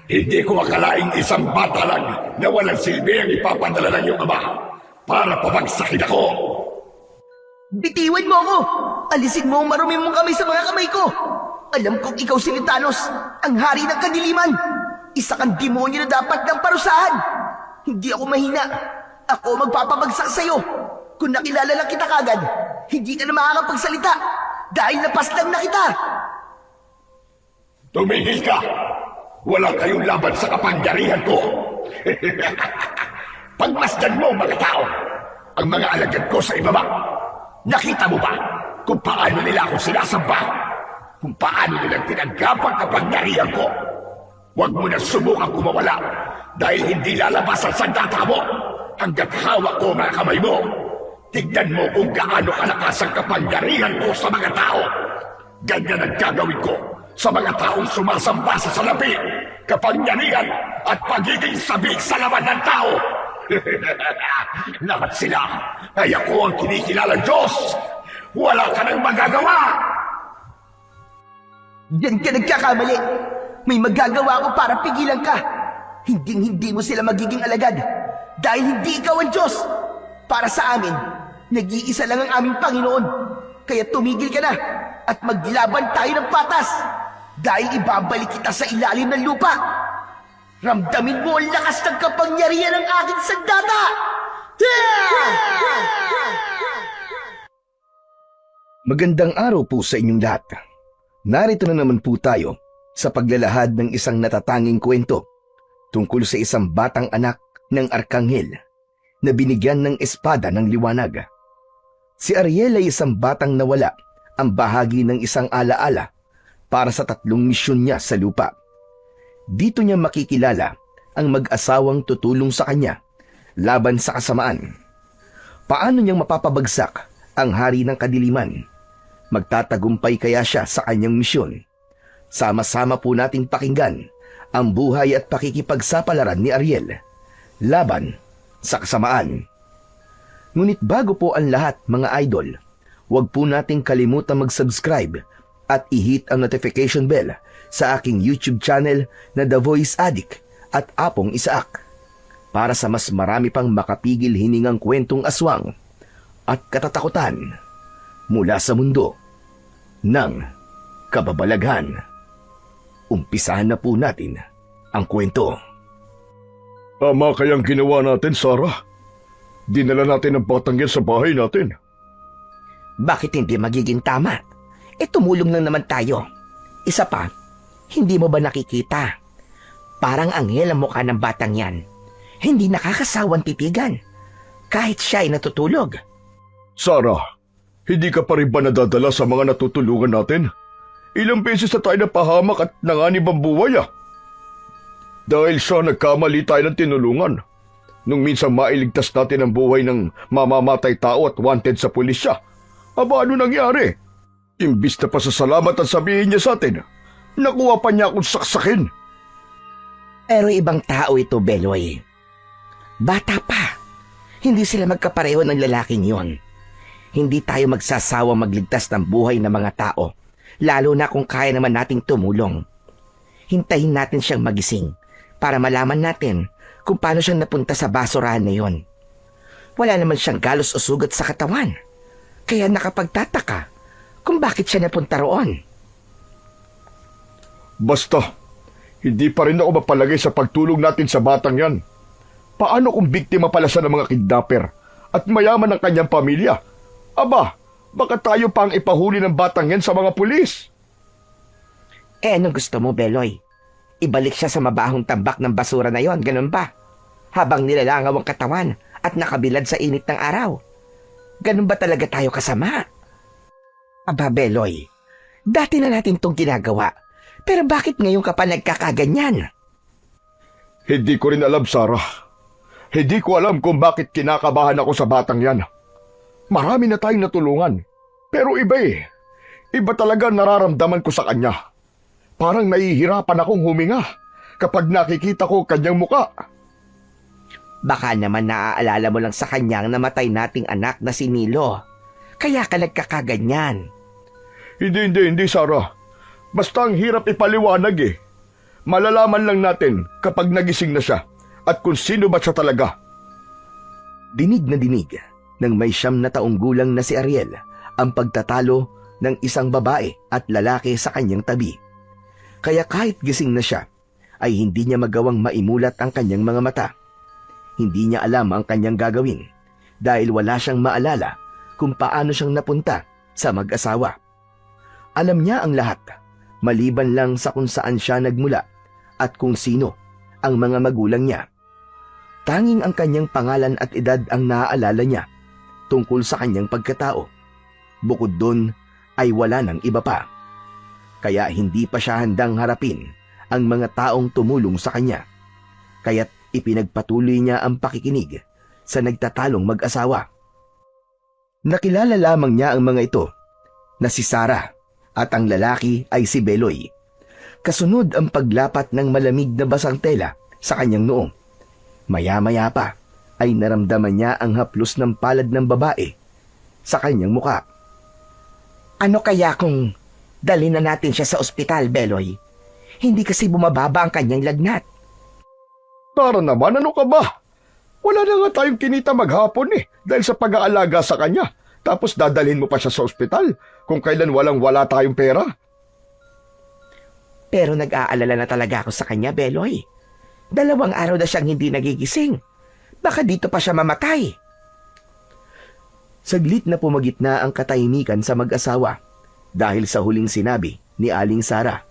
Hindi ko akalaing isang bata lang na walang silbi ang ipapadala ng iyong ama para pabagsakin ako. Bitiwan mo ako! Alisin mo ang marumi mong kamay sa mga kamay ko! Alam kong ikaw si Thanos, ang hari ng kadiliman! Isa kang demonyo na dapat ng parusahan! Hindi ako mahina! Ako magpapabagsak sa'yo! Kung nakilala lang kita kagad, hindi ka na makakapagsalita dahil napaslang na kita! Tumigil ka! Wala kayong laban sa kapangyarihan ko! Pagmasdan mo mga tao, ang mga alagad ko sa ibaba. Nakita mo ba kung paano nila ako sinasamba? Kung paano nilang tinanggap ang kapangyarihan ko? Huwag mo na subukang kumawala dahil hindi lalabas ang sandata mo hanggat hawak ko mga kamay mo. Tignan mo kung gaano kalakas ang kapangyarihan ko sa mga tao. Ganyan ang gagawin ko sa mga taong sumasamba sa salapi, kapangyarihan at pagiging sabik sa laman ng tao. Lahat sila ay ako ang kinikilalang Diyos. Wala ka nang magagawa. Diyan ka nagkakamali. May magagawa ko para pigilan ka. Hindi mo sila magiging alagad dahil hindi ikaw ang Diyos. Para sa amin, nag-iisa lang ang aming Panginoon. Kaya tumigil ka na at maglaban tayo ng patas dahil ibabalik kita sa ilalim ng lupa. Ramdamin mo ang lakas ng kapangyarihan ng aking sandata! Magandang araw po sa inyong lahat. Narito na naman po tayo sa paglalahad ng isang natatanging kwento tungkol sa isang batang anak ng Arkanghel na binigyan ng espada ng liwanag. Si Ariel ay isang batang nawala ang bahagi ng isang alaala para sa 3 misyon niya sa lupa. Dito niya makikilala ang mag-asawang tutulong sa kanya laban sa kasamaan. Paano niyang mapapabagsak ang hari ng kadiliman? Magtatagumpay kaya siya sa kanyang misyon? Sama-sama po nating pakinggan ang buhay at pakikipagsapalaran ni Ariel laban sa kasamaan. Ngunit bago po ang lahat mga idol, huwag po nating kalimutan mag-subscribe at i-hit ang notification bell sa aking YouTube channel na The Voice Addict at Apong Isaak para sa mas marami pang makapigil hiningang kwentong aswang at katatakutan mula sa mundo ng kababalaghan. Umpisahan na po natin ang kwento. Tama kayang ginawa natin, Sarah. Dinala natin ang batang yan sa bahay natin. Bakit hindi magiging tama? Tumulong lang naman tayo. Isa pa, hindi mo ba nakikita? Parang anghel ang mukha ng batang yan. Hindi nakakasawang titigan. Kahit siya ay natutulog. Sarah, hindi ka pa rin ba nadadala sa mga natutulungan natin? Ilang beses na tayo napahamak at nanganib ang buhay Dahil siya nagkamali tayo ng tinulungan. Nung minsan mailigtas natin ang buhay ng mamamatay tao at wanted sa pulisya. Aba, ano nangyari? Imbis na pasasalamat at sabihin niya sa atin, nakuha pa niya akong saksakin. Pero ibang tao ito, Beloy. Bata pa. Hindi sila magkapareho ng lalaking yon. Hindi tayo magsasawa magligtas ng buhay ng mga tao, lalo na kung kaya naman nating tumulong. Hintayin natin siyang magising para malaman natin kung paano siyang napunta sa basurahan na yon. Wala naman siyang galos o sugat sa katawan. Kaya nakapagtataka kung bakit siya napunta roon. Basta, hindi pa rin ako mapalagay sa pagtulong natin sa batang yan. Paano kung biktima pala siya ng mga kidnapper at mayaman ang kanyang pamilya? Aba, baka tayo pang ipahuli ng batang yan sa mga pulis. Anong gusto mo, Beloy? Ibalik siya sa mabahong tambak ng basura na yon, ganun ba? Habang nilalangaw ang katawan at nakabilad sa init ng araw. Ganun ba talaga tayo kasama? Aba, Beloy, dati na natin tong ginagawa. Pero bakit ngayon ka pa nagkakaganyan? Hindi ko rin alam, Sarah. Hindi ko alam kung bakit kinakabahan ako sa batang yan. Marami na tayong natulungan. Pero iba Iba talaga nararamdaman ko sa kanya. Parang nahihirapan akong huminga kapag nakikita ko kanyang muka. Baka naman naaalala mo lang sa kanyang namatay nating anak na si Nilo. Kaya ka nagkakaganyan. Hindi, Sarah. Basta ang hirap ipaliwanag eh. Malalaman lang natin kapag nagising na siya at kung sino ba siya talaga. Dinig na dinig ng may 9 na taong gulang na si Ariel ang pagtatalo ng isang babae at lalaki sa kanyang tabi. Kaya kahit gising na siya, ay hindi niya magawang maimulat ang kanyang mga mata. Hindi niya alam ang kanyang gagawin dahil wala siyang maalala kung paano siyang napunta sa mag-asawa. Alam niya ang lahat, maliban lang sa kung saan siya nagmula at kung sino ang mga magulang niya. Tanging ang kanyang pangalan at edad ang naaalala niya tungkol sa kanyang pagkatao. Bukod doon ay wala nang iba pa. Kaya hindi pa siya handang harapin ang mga taong tumulong sa kanya. Kaya't ipinagpatuloy niya ang pakikinig sa nagtatalong mag-asawa. Nakilala lamang niya ang mga ito na si Sarah at ang lalaki ay si Beloy. Kasunod ang paglapat ng malamig na basang tela sa kanyang noo. Maya-maya pa ay naramdaman niya ang haplos ng palad ng babae sa kanyang muka. Ano kaya kung dalhin na natin siya sa ospital, Beloy? Hindi kasi bumababa ang kanyang lagnat. Tara naman, ano ka ba? Wala na nga tayong kinita maghapon eh dahil sa pag-aalaga sa kanya. Tapos dadalhin mo pa siya sa ospital kung kailan wala tayong pera. Pero nag-aalala na talaga ako sa kanya, Beloy. 2 araw na siyang hindi nagigising. Baka dito pa siya mamatay. Saglit na pumagitna ang katahimikan sa mag-asawa dahil sa huling sinabi ni Aling Sara.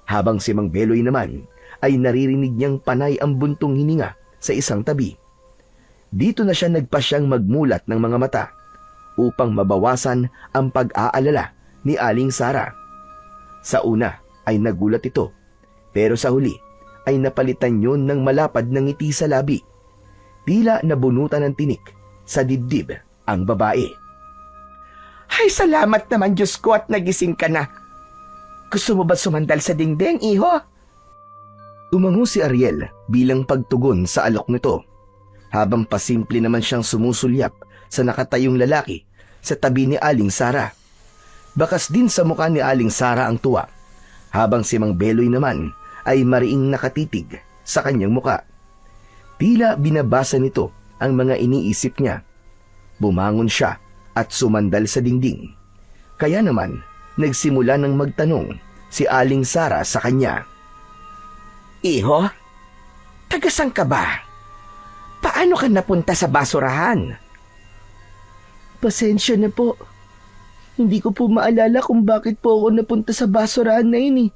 Habang si Mang Beloy naman ay naririnig niyang panay ang buntong hininga sa isang tabi. Dito na siya nagpasyang magmulat ng mga mata upang mabawasan ang pag-aalala ni Aling Sara. Sa una ay nagulat ito, pero sa huli ay napalitan yun ng malapad na ngiti sa labi. Tila nabunutan ng tinik sa dibdib ang babae. Ay, salamat naman, Diyos ko, at nagising ka na. Gusto mo ba sumandal sa dingding, iho? Tumango si Ariel bilang pagtugon sa alok nito, habang pasimple naman siyang sumusulyap sa nakatayong lalaki sa tabi ni Aling Sara. Bakas din sa mukha ni Aling Sara ang tuwa, habang si Mang Beloy naman ay mariing nakatitig sa kanyang muka. Tila binabasa nito ang mga iniisip niya. Bumangon siya at sumandal sa dingding. Kaya naman, nagsimula ng magtanong si Aling Sara sa kanya. Iho, tagasang ka ba? Paano ka napunta sa basurahan? Pasensya na po. Hindi ko po maalala kung bakit po ako napunta sa basurahan na yun eh.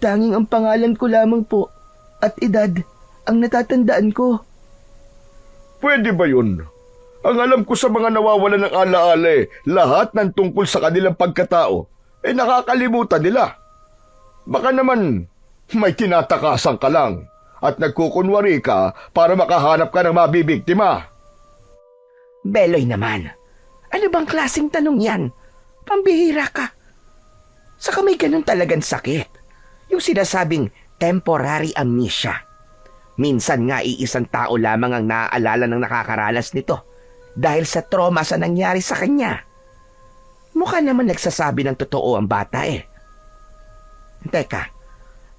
Tanging ang pangalan ko lamang po at edad ang natatandaan ko. Pwede ba yun? Ang alam ko sa mga nawawalan ng alaala lahat ng tungkol sa kanilang pagkatao, nakakalimutan nila. Baka naman may tinatakasan ka lang at nagkukunwari ka para makahanap ka ng mabibiktima. Beloy naman, ano bang klaseng tanong yan? Pambihira ka. Saka may ganun talagang sakit. Yung sinasabing temporary amnesia. Minsan nga iisang tao lamang ang naaalala ng nakakaranas nito dahil sa trauma sa nangyari sa kanya. Mukha naman nagsasabi ng totoo ang bata eh. Teka,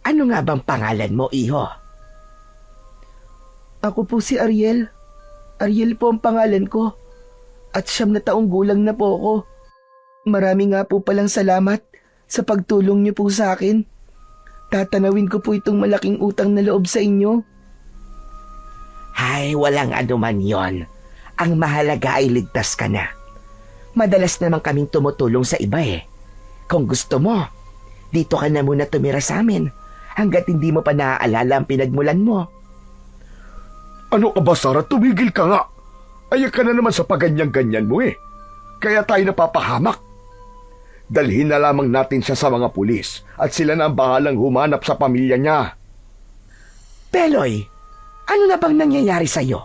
ano nga bang pangalan mo, iho? Ako po si Ariel. Ariel po ang pangalan ko. At 9 na taong gulang na po ako. Marami nga po palang salamat sa pagtulong niyo po sa akin. Tatanawin ko po itong malaking utang na loob sa inyo. Ay, walang anuman yon. Ang mahalaga ay ligtas ka na. Madalas naman kaming tumutulong sa iba eh. Kung gusto mo, dito ka na muna tumira sa amin hanggat hindi mo pa naaalala ang pinagmulan mo. Ano ka ba, Sarah? Tumigil ka nga. Ayak ka na naman sa paganyan-ganyan mo eh. Kaya tayo napapahamak. Dalhin na lamang natin siya sa mga pulis at sila na ang bahalang humanap sa pamilya niya. Beloy, ano na bang nangyayari sa'yo?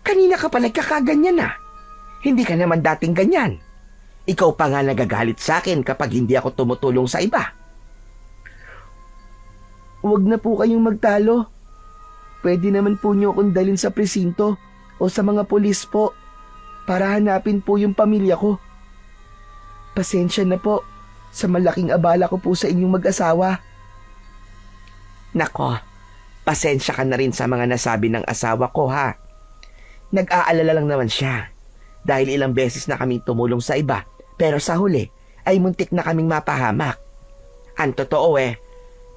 Kanina ka pa nagkakaganyan na. Hindi ka naman dating ganyan. Ikaw pa nga nagagalit sa akin kapag hindi ako tumutulong sa iba. Huwag na po kayong magtalo. Pwede naman po niyo akong dalhin sa presinto o sa mga pulis po para hanapin po yung pamilya ko. Pasensya na po sa malaking abala ko po sa inyong mag-asawa. Nako, pasensya ka na rin sa mga nasabi ng asawa ko ha. Nag-aalala lang naman siya dahil ilang beses na kaming tumulong sa iba pero sa huli ay muntik na kaming mapahamak. Ang totoo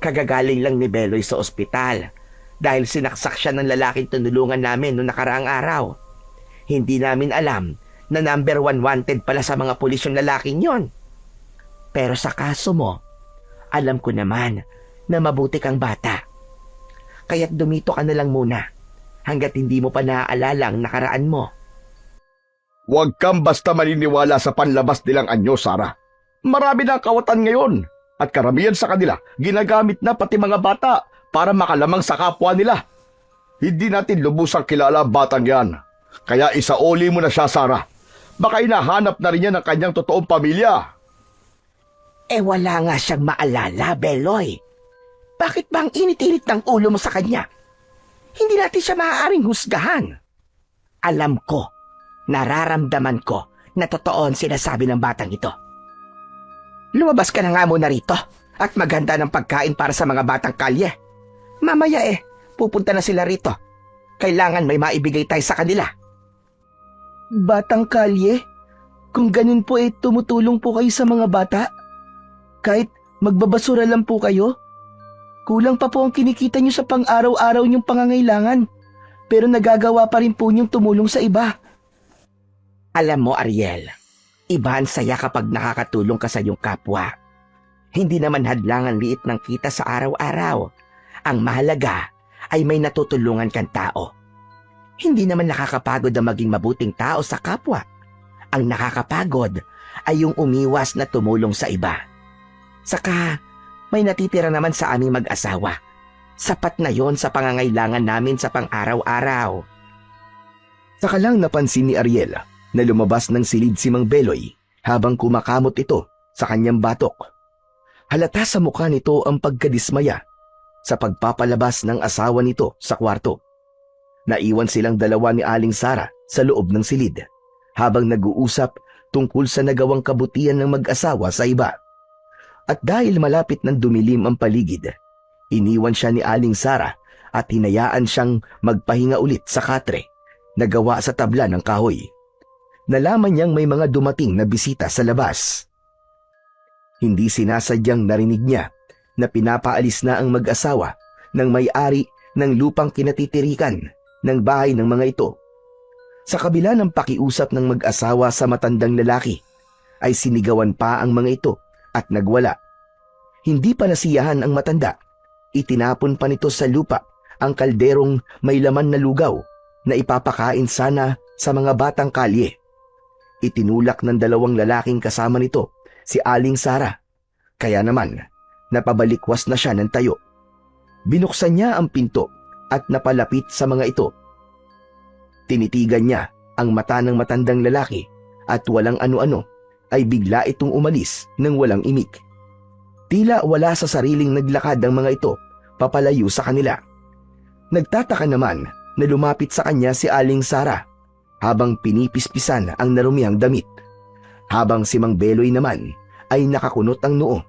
kagagaling lang ni Beloy sa ospital dahil sinaksak siya ng lalaking tinulungan namin noong nakaraang araw. Hindi namin alam na number 1 wanted pala sa mga pulis yung lalaking yon. Pero sa kaso mo, alam ko naman na mabuti kang bata. Kaya't dumito ka na lang muna hanggat hindi mo pa naaalala ang nakaraan mo. Huwag kang basta maniniwala sa panlabas nilang anyo, Sarah. Marami na ang kawatan ngayon at karamihan sa kanila ginagamit na pati mga bata para makalamang sa kapwa nila. Hindi natin lubusang kilala ang batang yan. Kaya isauli mo na siya, Sarah. Baka hinahanap na rin niya ng kanyang totoong pamilya. Wala nga siyang maalala, Beloy. Bakit ba ang init-init ng ulo mo sa kanya? Hindi natin siya maaaring husgahan. Alam ko, nararamdaman ko na totoo ang sinasabi ng batang ito. Lumabas ka na nga muna rito at maganda ng pagkain para sa mga batang kalye. Mamaya pupunta na sila rito. Kailangan may maibigay tayo sa kanila. Batang kalye? Kung ganun po tumutulong po kayo sa mga bata? Kahit magbabasura lang po kayo? Kulang pa po ang kinikita nyo sa pang-araw-araw nyong pangangailangan. Pero nagagawa pa rin po nyong tumulong sa iba. Alam mo, Ariel, iba ang saya kapag nakakatulong ka sa iyong kapwa. Hindi naman hadlang ang liit ng kita sa araw-araw. Ang mahalaga ay may natutulungan kang tao. Hindi naman nakakapagod na maging mabuting tao sa kapwa. Ang nakakapagod ay yung umiwas na tumulong sa iba. Saka, may natitira naman sa aming mag-asawa. Sapat na yon sa pangangailangan namin sa pang-araw-araw. Saka lang napansin ni Ariel na lumabas ng silid si Mang Beloy habang kumakamot ito sa kanyang batok. Halata sa mukha nito ang pagkadismaya sa pagpapalabas ng asawa nito sa kwarto. Naiwan silang dalawa ni Aling Sara sa loob ng silid habang nag-uusap tungkol sa nagawang kabutihan ng mag-asawa sa iba. At dahil malapit ng dumilim ang paligid, iniwan siya ni Aling Sara at hinayaan siyang magpahinga ulit sa katre na gawa sa tabla ng kahoy. Nalaman niyang may mga dumating na bisita sa labas. Hindi sinasadyang narinig niya na pinapaalis na ang mag-asawa ng may-ari ng lupang kinatitirikan ng bahay ng mga ito. Sa kabila ng pakiusap ng mag-asawa sa matandang lalaki, ay sinigawan pa ang mga ito at nagwala. Hindi pa nasiyahan ang matanda. Itinapon pa nito sa lupa ang kalderong may laman na lugaw na ipapakain sana sa mga batang kalye. Itinulak ng dalawang lalaking kasama nito si Aling Sara. Kaya naman, napabalikwas na siya ng tayo. Binuksan niya ang pinto at napalapit sa mga ito. Tinitigan niya ang mata ng matandang lalaki at walang ano-ano ay bigla itong umalis ng walang imik. Tila wala sa sariling naglakad ang mga ito papalayo sa kanila. Nagtataka naman na lumapit sa kanya si Aling Sara habang pinipispisan ang narumiyang damit. Habang si Mang Beloy naman ay nakakunot ang noo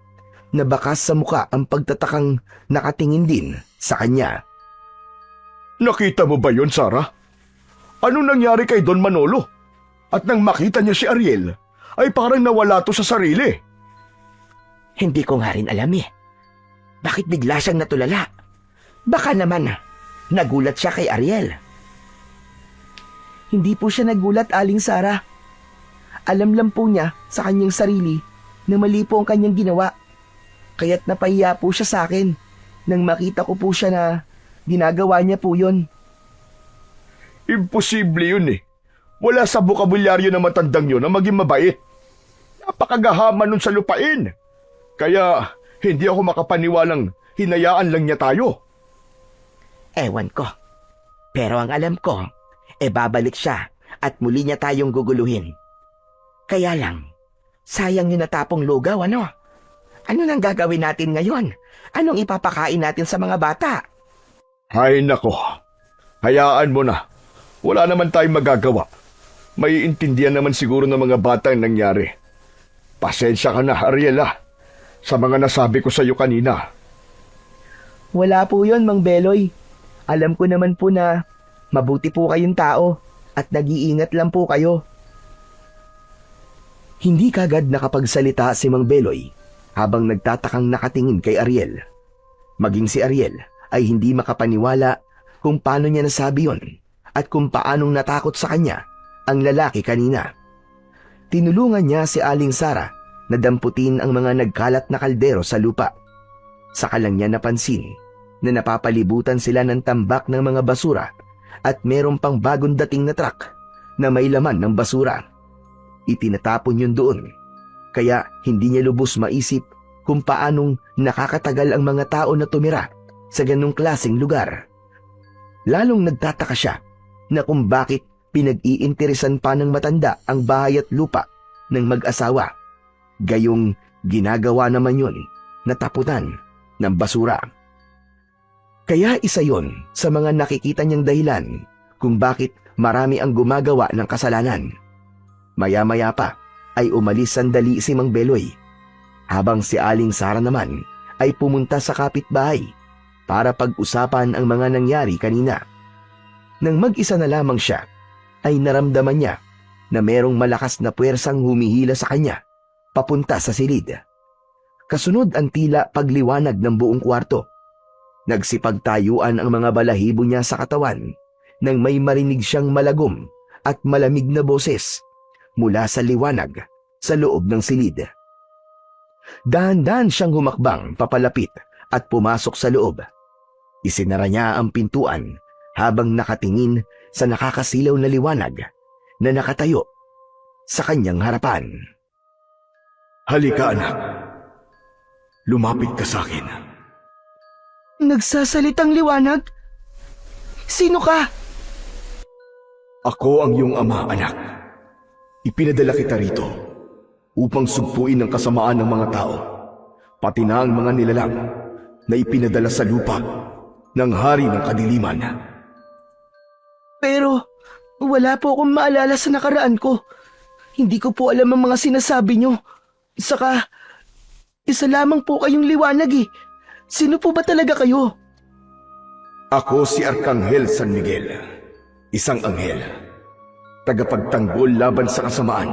na bakas sa muka ang pagtatakang nakatingin din sa kanya. Nakita mo ba yon, Sarah? Anong nangyari kay Don Manolo? At nang makita niya si Ariel, ay parang nawala to sa sarili. Hindi ko nga rin alam Bakit bigla siyang natulala? Baka naman nagulat siya kay Ariel. Hindi po siya nagulat, Aling Sara. Alam lang po niya sa kanyang sarili na mali po ang kanyang ginawa. Kaya't napahiya po siya sa akin nang makita ko po siya na ginagawa niya po yon. Imposible yun Wala sa bokabulyaryo ng matandang yun na maging mabait. Napakagahaman nun sa lupain. Kaya hindi ako makapaniwalang hinayaan lang niya tayo. Ewan ko. Pero ang alam ko, babalik siya at muli niya tayong guguluhin. Kaya lang, sayang yung natapong lugaw, ano? Ano nang gagawin natin ngayon? Anong ipapakain natin sa mga bata? Ay nako, hayaan mo na. Wala naman tayong magagawa. May intindihan naman siguro ng mga bata ang nangyari. Pasensya ka na, Ariela. sa mga nasabi ko sa iyo kanina. Wala po yon, Mang Beloy. Alam ko naman po na mabuti po kayong tao at nag-iingat lang po kayo. Hindi kagad nakapagsalita si Mang Beloy habang nagtatakang nakatingin kay Ariel. Maging si Ariel ay hindi makapaniwala kung paano niya nasabi yon at kung paanong natakot sa kanya ang lalaki kanina. Tinulungan niya si Aling Sara na damputin ang mga nagkalat na kaldero sa lupa. Saka lang niya napansin na napapalibutan sila ng tambak ng mga basura at meron pang bagong dating na truck na may laman ng basura. Itinatapon yun doon, kaya hindi niya lubos maisip kung paanong nakakatagal ang mga tao na tumira sa ganong klaseng lugar. Lalong nagtataka siya na kung bakit pinag-iinteresan pa ng matanda ang bahay at lupa ng mag-asawa. Gayong ginagawa naman yun na tapunan ng basura. Kaya isa yon sa mga nakikita niyang dahilan kung bakit marami ang gumagawa ng kasalanan. Maya-maya pa ay umalis sandali si Mang Beloy, habang si Aling Sara naman ay pumunta sa kapitbahay para pag-usapan ang mga nangyari kanina. Nang mag-isa na lamang siya, ay naramdaman niya na merong malakas na puwersang humihila sa kanya papunta sa silid. Kasunod ang tila pagliwanag ng buong kwarto. Nagsipagtayuan ang mga balahibo niya sa katawan nang may marinig siyang malagom at malamig na boses mula sa liwanag sa loob ng silid. Dahan-dahan siyang humakbang papalapit at pumasok sa loob. Isinara niya ang pintuan habang nakatingin sa nakakasilaw na liwanag na nakatayo sa kanyang harapan. Halika anak, lumapit ka sa akin. Nagsasalitang liwanag? Sino ka? Ako ang iyong ama, anak. Ipinadala kita rito upang sugpuin ang kasamaan ng mga tao, pati na ang mga nilalang na ipinadala sa lupa ng hari ng kadiliman. Pero wala po akong maalala sa nakaraan ko. Hindi ko po alam ang mga sinasabi niyo. Saka, isa lamang po kayong liwanag eh. Sino po ba talaga kayo? Ako si Arkanghel San Miguel, isang anghel, tagapagtanggol laban sa kasamaan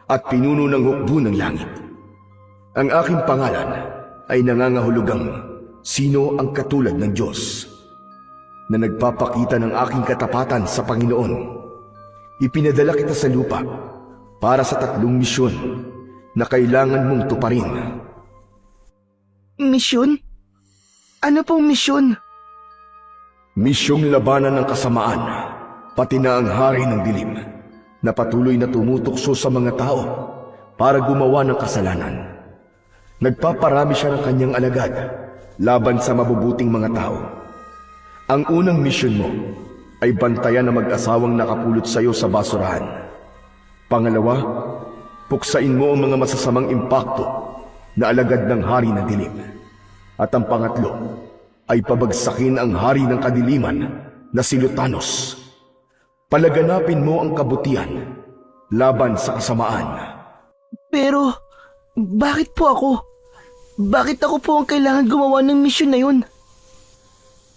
at pinuno ng hukbo ng langit. Ang aking pangalan ay nangangahulugang sino ang katulad ng Diyos, na nagpapakita ng aking katapatan sa Panginoon. Ipinadala kita sa lupa para sa 3 misyon na kailangan mong tuparin. Misyon? Ano pong misyon? Misyong labanan ng kasamaan, pati na ang hari ng dilim, na patuloy na tumutukso sa mga tao para gumawa ng kasalanan. Nagpaparami siya ng kanyang alagad laban sa mabubuting mga tao. Ang unang misyon mo ay bantayan ang mag-asawang nakapulot sa iyo sa basurahan. Pangalawa, puksain mo ang mga masasamang impakto na alagad ng hari ng dilim. At ang pangatlo ay pabagsakin ang hari ng kadiliman na si Lutanos. Palaganapin mo ang kabutihan laban sa kasamaan. Pero, bakit po ako? Bakit ako po ang kailangan gumawa ng misyon na yun?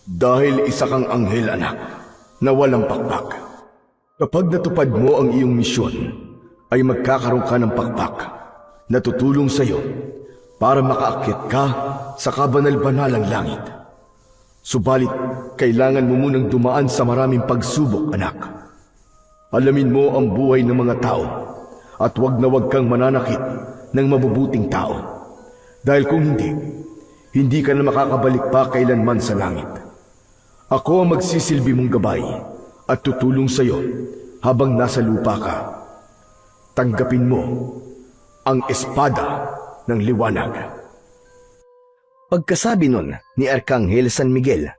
Dahil isa kang anghel, anak, na walang pakpak. Kapag natupad mo ang iyong misyon, ay magkakaroon ka ng pakpak na tutulong sa iyo para makaakyat ka sa kabanal-banalang langit. Subalit, kailangan mo munang dumaan sa maraming pagsubok, anak. Alamin mo ang buhay ng mga tao at wag na wag kang mananakit ng mabubuting tao. Dahil kung hindi ka na makakabalik pa kailanman sa langit. Ako ang magsisilbi mong gabay at tutulong sa iyo habang nasa lupa ka. Tanggapin mo ang espada ng liwanag. Pagkasabi nun ni Arkanghel San Miguel,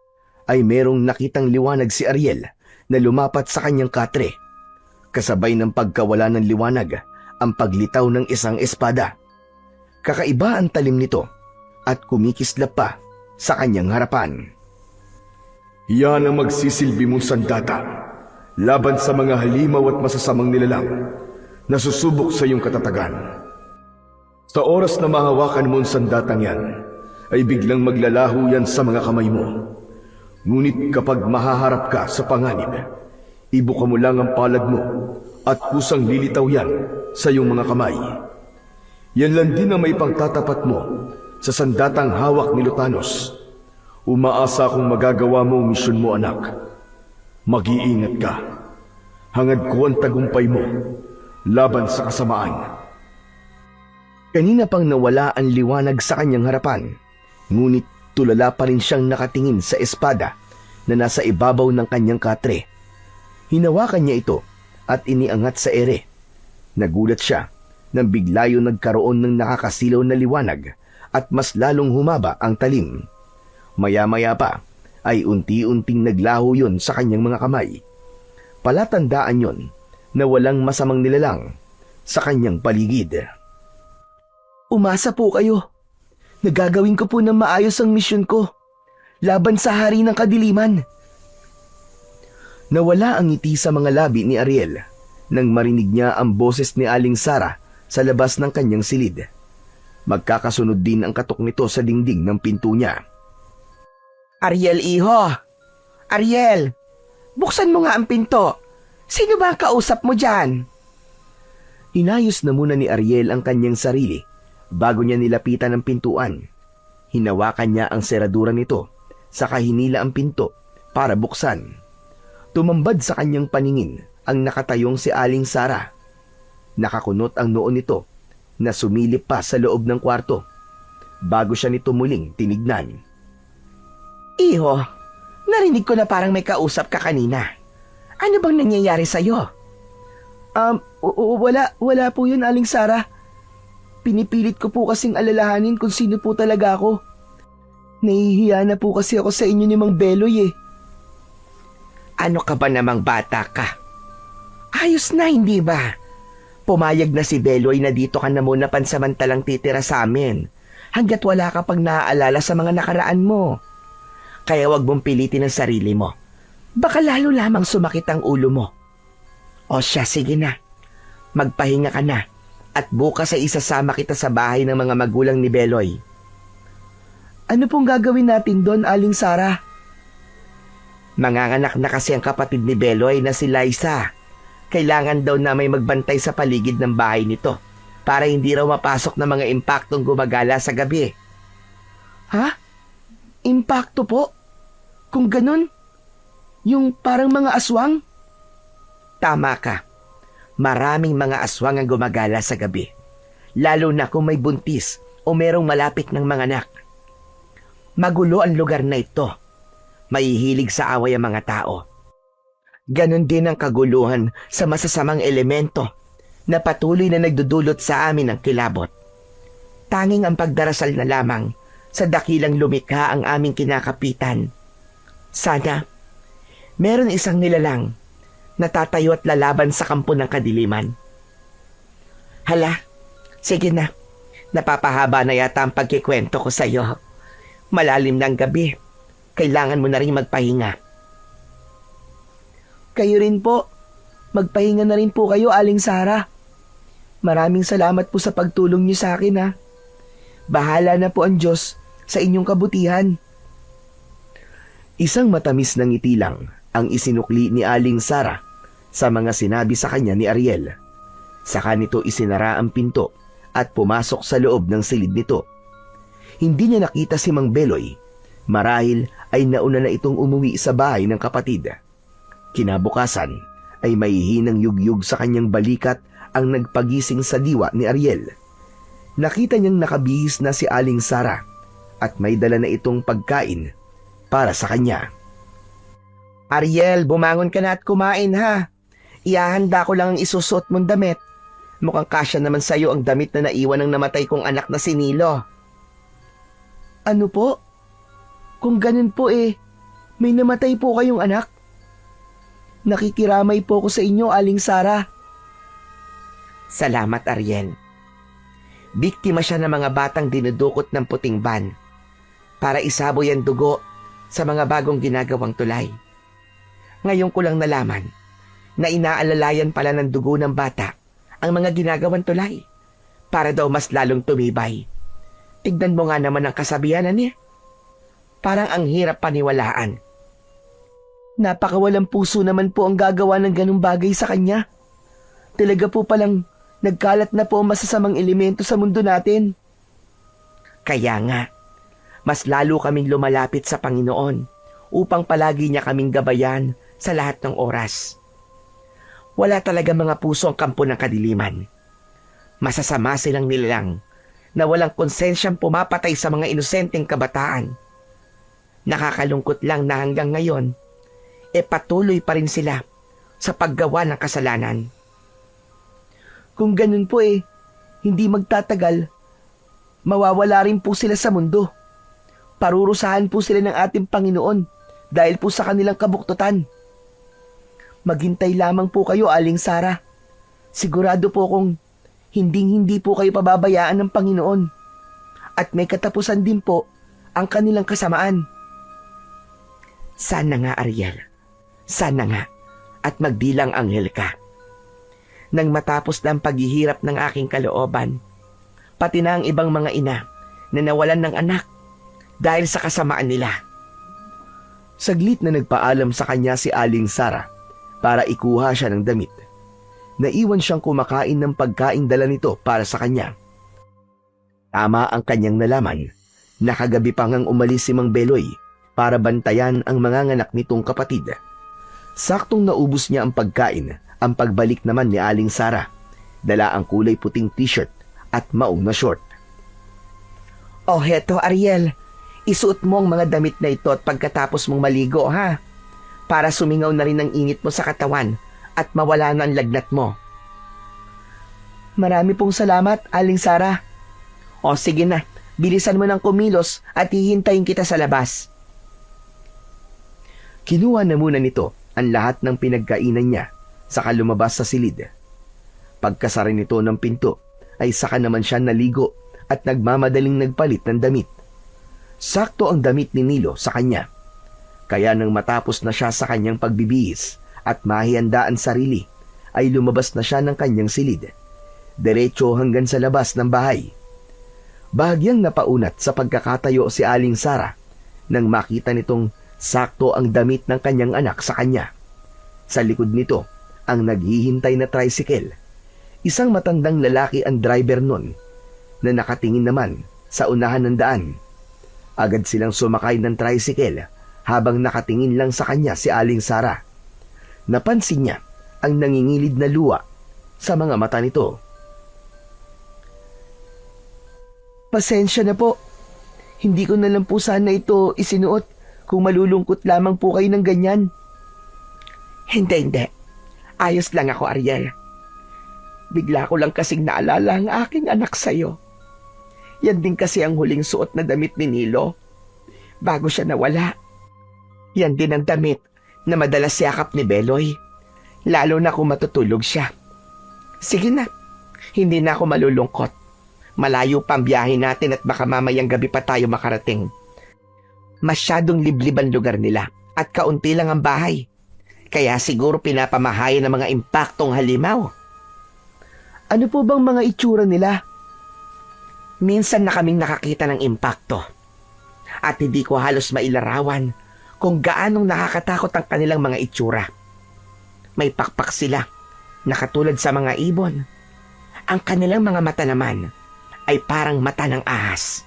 ay merong nakitang liwanag si Ariel na lumapat sa kanyang katre. Kasabay ng pagkawala ng liwanag, ang paglitaw ng isang espada. Kakaiba ang talim nito at kumikislap pa sa kanyang harapan. Yan ang magsisilbi mong sandata laban sa mga halimaw at masasamang nilalang na susubok sa iyong katatagan. Sa oras na mahawakan mo ang sandatang yan, ay biglang maglalaho yan sa mga kamay mo. Ngunit kapag mahaharap ka sa panganib, ibuka mo lang ang palad mo at kusang lilitaw yan sa iyong mga kamay. Yan lang din ang may pangtatapat mo sa sandatang hawak ni Lutanos. Umaasa akong magagawa mo ang misyon mo, anak. Mag-iingat ka. Hangad ko ang tagumpay mo laban sa kasamaan. Kanina pang nawala ang liwanag sa kanyang harapan, ngunit tulala pa rin siyang nakatingin sa espada na nasa ibabaw ng kanyang katre. Hinawakan niya ito at iniangat sa ere. Nagulat siya nang biglayo nagkaroon ng nakakasilaw na liwanag at mas lalong humaba ang talim. Maya-maya pa ay unti-unting naglaho yon sa kanyang mga kamay. Palatandaan yon na walang masamang nilalang sa kanyang paligid. Umasa po kayo. Nagagawin ko po ng maayos ang misyon ko laban sa hari ng kadiliman. Nawala ang ngiti sa mga labi ni Ariel nang marinig niya ang boses ni Aling Sara sa labas ng kanyang silid. Magkakasunod din ang katok nito sa dingding ng pinto niya. Ariel, iho! Ariel! Buksan mo nga ang pinto! Sino ba ang kausap mo dyan? Inayos na muna ni Ariel ang kanyang sarili bago niya nilapitan ang pintuan. Hinawakan niya ang seradura nito, saka hinila ang pinto para buksan. Tumambad sa kanyang paningin ang nakatayong si Aling Sara. Nakakunot ang noo nito na sumilip pa sa loob ng kwarto bago siya nito muling tinignan. Iho, narinig ko na parang may kausap ka kanina. Ano bang nangyayari sa'yo? Wala po yun, Aling Sara. Pinipilit ko po kasing alalahanin kung sino po talaga ako. Nahihiya na po kasi ako sa inyo ni Mang Beloy eh. Ano ka ba namang bata ka? Ayos na, hindi ba? Pumayag na si Beloy na dito ka na muna pansamantalang titira sa amin hanggat wala ka pang naaalala sa mga nakaraan mo. Kaya wag mong pilitin ang sarili mo. Baka lalo lamang sumakit ang ulo mo. O siya, sige na. Magpahinga ka na at bukas ay isasama kita sa bahay ng mga magulang ni Beloy. Ano pong gagawin natin doon, Aling Sara? Manganganak na kasi ang kapatid ni Beloy na si Liza. Kailangan daw na may magbantay sa paligid ng bahay nito para hindi raw mapasok ng mga impaktong gumagala sa gabi. Ha? Impakto po? Kung ganun? Yung parang mga aswang? Tama ka. Maraming mga aswang ang gumagala sa gabi. Lalo na kung may buntis o merong malapit ng mga anak. Magulo ang lugar na ito. Mahihilig sa away ang mga tao. Ganon din ang kaguluhan sa masasamang elemento na patuloy na nagdudulot sa amin ng kilabot. Tanging ang pagdarasal na lamang sa dakilang lumikha ang aming kinakapitan. Sana, meron isang nilalang na tatayo at lalaban sa kampo ng kadiliman. Hala, sige na. Napapahaba na yata ang pagkikwento ko sa iyo. Malalim ng gabi. Kailangan mo na rin magpahinga. Kayo rin po. Magpahinga na rin po kayo, Aling Sara. Maraming salamat po sa pagtulong niyo sa akin, ha. Bahala na po ang Diyos sa inyong kabutihan. Isang matamis na ngiti lang ang isinukli ni Aling Sara sa mga sinabi sa kanya ni Ariel. Saka nito isinara ang pinto at pumasok sa loob ng silid nito. Hindi niya nakita si Mang Beloy. Marahil ay nauna na itong umuwi sa bahay ng kapatid. Kinabukasan ay may hinang yugyug sa kanyang balikat ang nagpagising sa diwa ni Ariel. Nakita niyang nakabihis na si Aling Sara at may dala na itong pagkain para sa kanya. Ariel, bumangon ka na at kumain ha. Iahanda ko lang ang isusuot mong damit. Mukhang kasya naman sa'yo ang damit na naiwan ng namatay kong anak na si Nilo. Ano po? Kung ganun po may namatay po kayong anak? Nakikiramay po ko sa inyo, Aling Sara. Salamat, Ariel. Biktima siya ng mga batang dinudukot ng puting ban para isaboy ang dugo sa mga bagong ginagawang tulay. Ngayon ko lang nalaman na inaalalayan pala ng dugo ng bata ang mga ginagawang tulay para daw mas lalong tumibay. Tignan mo nga naman ang kasabihan niya. Parang ang hirap paniwalaan. Napakawalang puso naman po ang gagawa ng ganung bagay sa kanya. Talaga po palang nagkalat na po ang masasamang elemento sa mundo natin. Kaya nga, mas lalo kaming lumalapit sa Panginoon upang palagi niya kaming gabayan sa lahat ng oras. Wala talaga mga puso ang kampo ng kadiliman. Masasama silang nilalang na walang konsensyang pumapatay sa mga inosenteng kabataan. Nakakalungkot lang na hanggang ngayon, patuloy pa rin sila sa paggawa ng kasalanan. Kung ganun po hindi magtatagal, mawawala rin po sila sa mundo. Parurusahan po sila ng ating Panginoon dahil po sa kanilang kabuktutan. Maghintay lamang po kayo, Aling Sara. Sigurado po kung hindi po kayo pababayaan ng Panginoon. At may katapusan din po ang kanilang kasamaan. Sana nga, Ariel. Sana nga. At magdilang anghel ka. Nang matapos na ang paghihirap ng aking kalooban, pati na ang ibang mga ina na nawalan ng anak dahil sa kasamaan nila. Saglit na nagpaalam sa kanya si Aling Sara para ikuha siya ng damit. Naiwan siyang kumakain ng pagkaing dala nito para sa kanya. Tama ang kanyang nalaman. Nakagabi pa ngang umalis si Mang Beloy para bantayan ang manganganak nitong kapatid. Saktong naubos niya ang pagkain, ang pagbalik naman ni Aling Sara. Dala ang kulay puting t-shirt at maong na short. Oh, heto Ariel. Isuot mo ang mga damit na ito at pagkatapos mong maligo, ha? Para sumingaw na rin ang init mo sa katawan at mawala na ang lagnat mo. Marami pong salamat, Aling Sara. O sige na, bilisan mo ng kumilos at hihintayin kita sa labas. Kinuha na muna nito ang lahat ng pinagkainan niya saka lumabas sa silid. Pagkasara nito ng pinto ay saka naman siya naligo at nagmamadaling nagpalit ng damit. Sakto ang damit ni Nilo sa kanya. Kaya nang matapos na siya sa kanyang pagbibihis at mahihandaan sarili, ay lumabas na siya ng kanyang silid. Diretso hanggang sa labas ng bahay. Bahagyang napaunat sa pagkakatayo si Aling Sara nang makita nitong sakto ang damit ng kanyang anak sa kanya. Sa likod nito, ang naghihintay na tricycle. Isang matandang lalaki ang driver nun na nakatingin naman sa unahan ng daan. Agad silang sumakay ng tricycle habang nakatingin lang sa kanya si Aling Sara. Napansin niya ang nangingilid na luha sa mga mata nito. Pasensya na po. Hindi ko na lang po sana ito isinuot kung malulungkot lamang po kayo ng ganyan. Hindi. Ayos lang ako, Ariel. Bigla ko lang kasing naalala ang aking anak sa'yo. Yan din kasi ang huling suot na damit ni Nilo bago siya nawala. Yan din ang damit na madalas yakap ni Beloy, lalo na kung matutulog siya. Sige na, hindi na ako malulungkot. Malayo pa ang biyahe natin at baka mamayang gabi pa tayo makarating. Masyadong liblib ang lugar nila at kaunti lang ang bahay. Kaya siguro pinapamahayan ng mga impaktong halimaw. Ano po bang mga itsura nila? Minsan na kaming nakakita ng impakto. At hindi ko halos mailarawan kung gaanong nakakatakot ang kanilang mga itsura. May pakpak sila, nakatulad sa mga ibon. Ang kanilang mga mata naman ay parang mata ng ahas.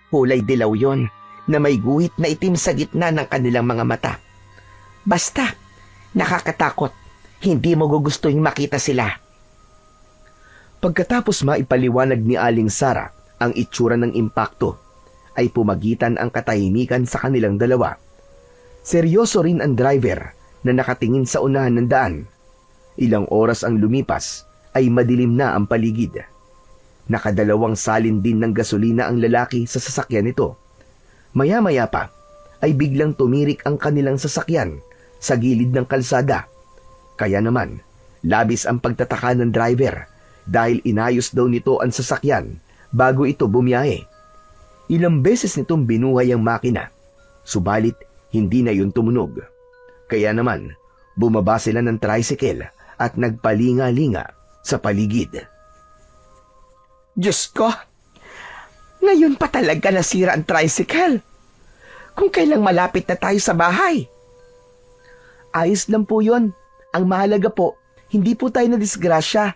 Kulay dilaw yon na may guhit na itim sa gitna ng kanilang mga mata. Basta, nakakatakot. Hindi mo gugustuhin makita sila. Pagkatapos maipaliwanag ni Aling Sara ang itsura ng impakto, ay pumagitan ang katahimikan sa kanilang dalawa. Seryoso rin ang driver na nakatingin sa unahan ng daan. Ilang oras ang lumipas ay madilim na ang paligid. Nakadalawang salin din ng gasolina ang lalaki sa sasakyan nito. Maya-maya pa ay biglang tumirik ang kanilang sasakyan sa gilid ng kalsada. Kaya naman, labis ang pagtataka ng driver dahil inayos daw nito ang sasakyan bago ito bumiyahe. Ilang beses nitong binuhay ang makina, subalit hindi na yun tumunog. Kaya naman, bumaba sila ng tricycle at nagpalinga-linga sa paligid. Diyos ko, ngayon pa talaga nasira ang tricycle. Kung kailang malapit na tayo sa bahay. Ayos lang po yon. Ang mahalaga po, hindi po tayo nadisgrasya.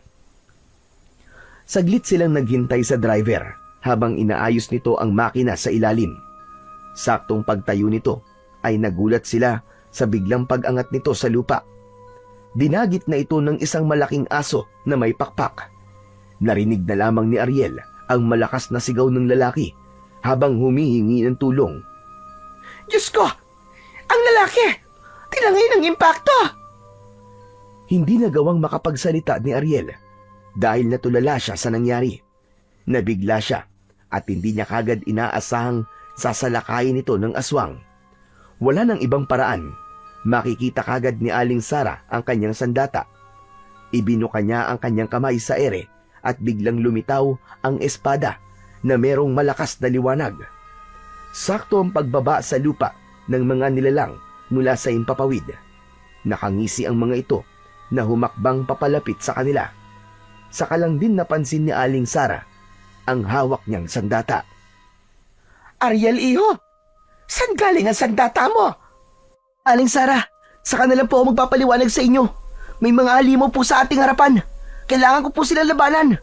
Saglit silang naghintay sa driver habang inaayos nito ang makina sa ilalim. Saktong pagtayo nito ay nagulat sila sa biglang pag-angat nito sa lupa. Dinagit na ito ng isang malaking aso na may pakpak. Narinig na lamang ni Ariel ang malakas na sigaw ng lalaki habang humihingi ng tulong. Diyos ko! Ang lalaki! Tinangay ng impakto! Hindi nagawang makapagsalita ni Ariel dahil natulala siya sa nangyari. Nabigla siya at hindi niya kagad inaasahang sasalakayin ito ng aswang. Wala nang ibang paraan. Makikita kagad ni Aling Sara ang kanyang sandata. Ibinuka niya ang kanyang kamay sa ere at biglang lumitaw ang espada na merong malakas na liwanag. Sakto ang pagbaba sa lupa ng mga nilalang mula sa impapawid. Nakangisi ang mga ito na humakbang papalapit sa kanila. Saka lang din napansin ni Aling Sara ang hawak niyang sandata. Ariel, iho! Saan galing ang sandata mo? Aling Sara, saka na lang po ako magpapaliwanag sa inyo. May mga halimaw po sa ating harapan. Kailangan ko po silang labanan.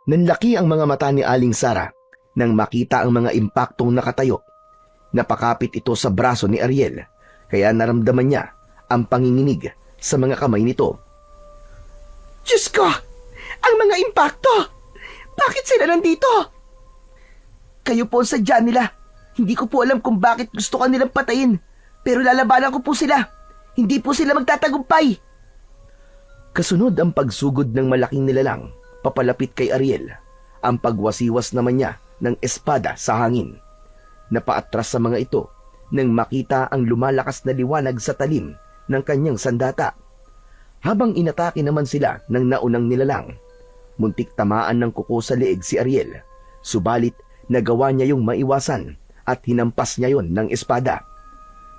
Nanlaki ang mga mata ni Aling Sara nang makita ang mga impaktong nakatayo. Napakapit ito sa braso ni Ariel, kaya naramdaman niya ang panginginig sa mga kamay nito. Diyos ko! Ang mga impakto! Bakit sila nandito? Kayo po ang sadya nila. Hindi ko po alam kung bakit gusto ka nilang patayin. Pero lalabanan ko po sila. Hindi po sila magtatagumpay. Kasunod ang pagsugod ng malaking nilalang papalapit kay Ariel. Ang pagwasiwas naman niya ng espada sa hangin. Napaatras sa mga ito nang makita ang lumalakas na liwanag sa talim ng kanyang sandata. Habang inatake naman sila ng naunang nilalang, muntik tamaan ng kuko sa leeg si Ariel. Subalit nagawa niya yung maiwasan at hinampas niya yon ng espada.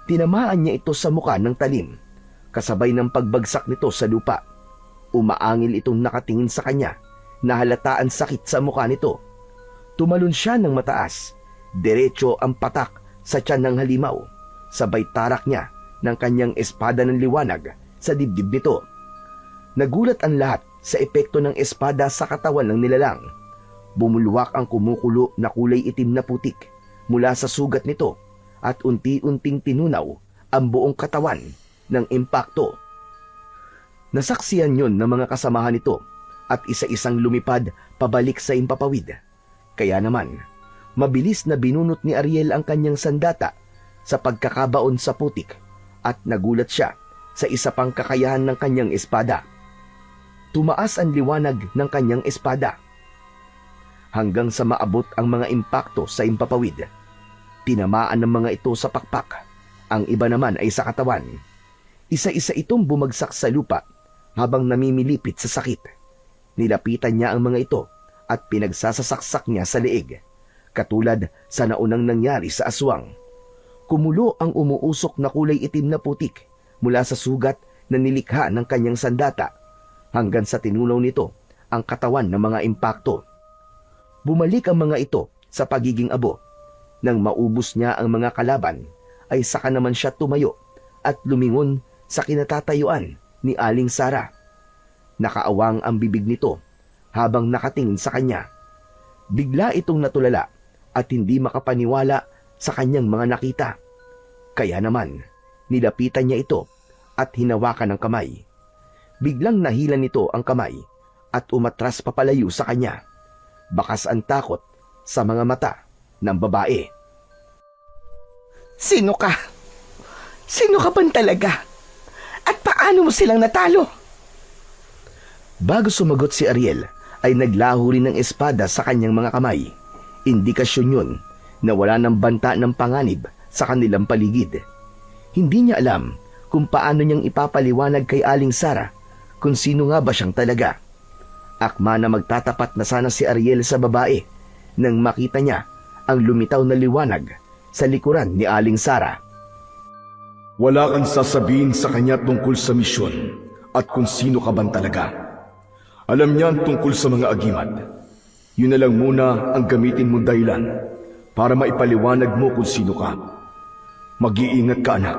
Tinamaan niya ito sa muka ng talim, kasabay ng pagbagsak nito sa lupa. Umaangil itong nakatingin sa kanya, nahalata ang sakit sa muka nito. Tumalon siya ng mataas, diretso ang patak sa tiyan ng halimaw, sabay tarak niya ng kanyang espada ng liwanag sa dibdib nito. Nagulat ang lahat sa epekto ng espada sa katawan ng nilalang. Bumulwak ang kumukulo na kulay itim na putik mula sa sugat nito at unti-unting tinunaw ang buong katawan ng impakto. Nasaksiyan yon ng mga kasamahan nito at isa-isang lumipad pabalik sa impapawid. Kaya naman, mabilis na binunot ni Ariel ang kanyang sandata sa pagkakabaon sa putik at nagulat siya sa isa pang kakayahan ng kanyang espada. Tumaas ang liwanag ng kanyang espada hanggang sa maabot ang mga impakto sa impapawid. Tinamaan ng mga ito sa pakpak, ang iba naman ay sa katawan. Isa-isa itong bumagsak sa lupa habang namimilipit sa sakit. Nilapitan niya ang mga ito at pinagsasasaksak niya sa leeg, katulad sa naunang nangyari sa aswang. Kumulo ang umuusok na kulay itim na putik mula sa sugat na nilikha ng kanyang sandata hanggang sa tinunaw nito ang katawan ng mga impakto. Bumalik ang mga ito sa pagiging abo. Nang maubos niya ang mga kalaban, ay saka naman siya tumayo at lumingon sa kinatatayuan ni Aling Sara. Nakaawang ang bibig nito habang nakatingin sa kanya. Bigla itong natulala at hindi makapaniwala sa kanyang mga nakita. Kaya naman, nilapitan niya ito at hinawakan ng kamay. Biglang nahilan nito ang kamay at umatras papalayo sa kanya. Bakas ang takot sa mga mata ng babae. Sino ka? Sino ka ban talaga? At paano mo silang natalo? Bago sumagot si Ariel, ay naglaho rin ng espada sa kanyang mga kamay. Indikasyon yun na wala ng banta ng panganib sa kanilang paligid. Hindi niya alam kung paano niyang ipapaliwanag kay Aling Sara kung sino nga ba siyang talaga. Akma na magtatapat na sana si Ariel sa babae nang makita niya ang lumitaw na liwanag sa likuran ni Aling Sara. Wala kang sasabihin sa kanya tungkol sa misyon at kung sino ka ban talaga. Alam niyan tungkol sa mga agimat. Yun na lang muna ang gamitin mong dahilan para maipaliwanag mo kung sino ka. Mag-iingat ka, anak.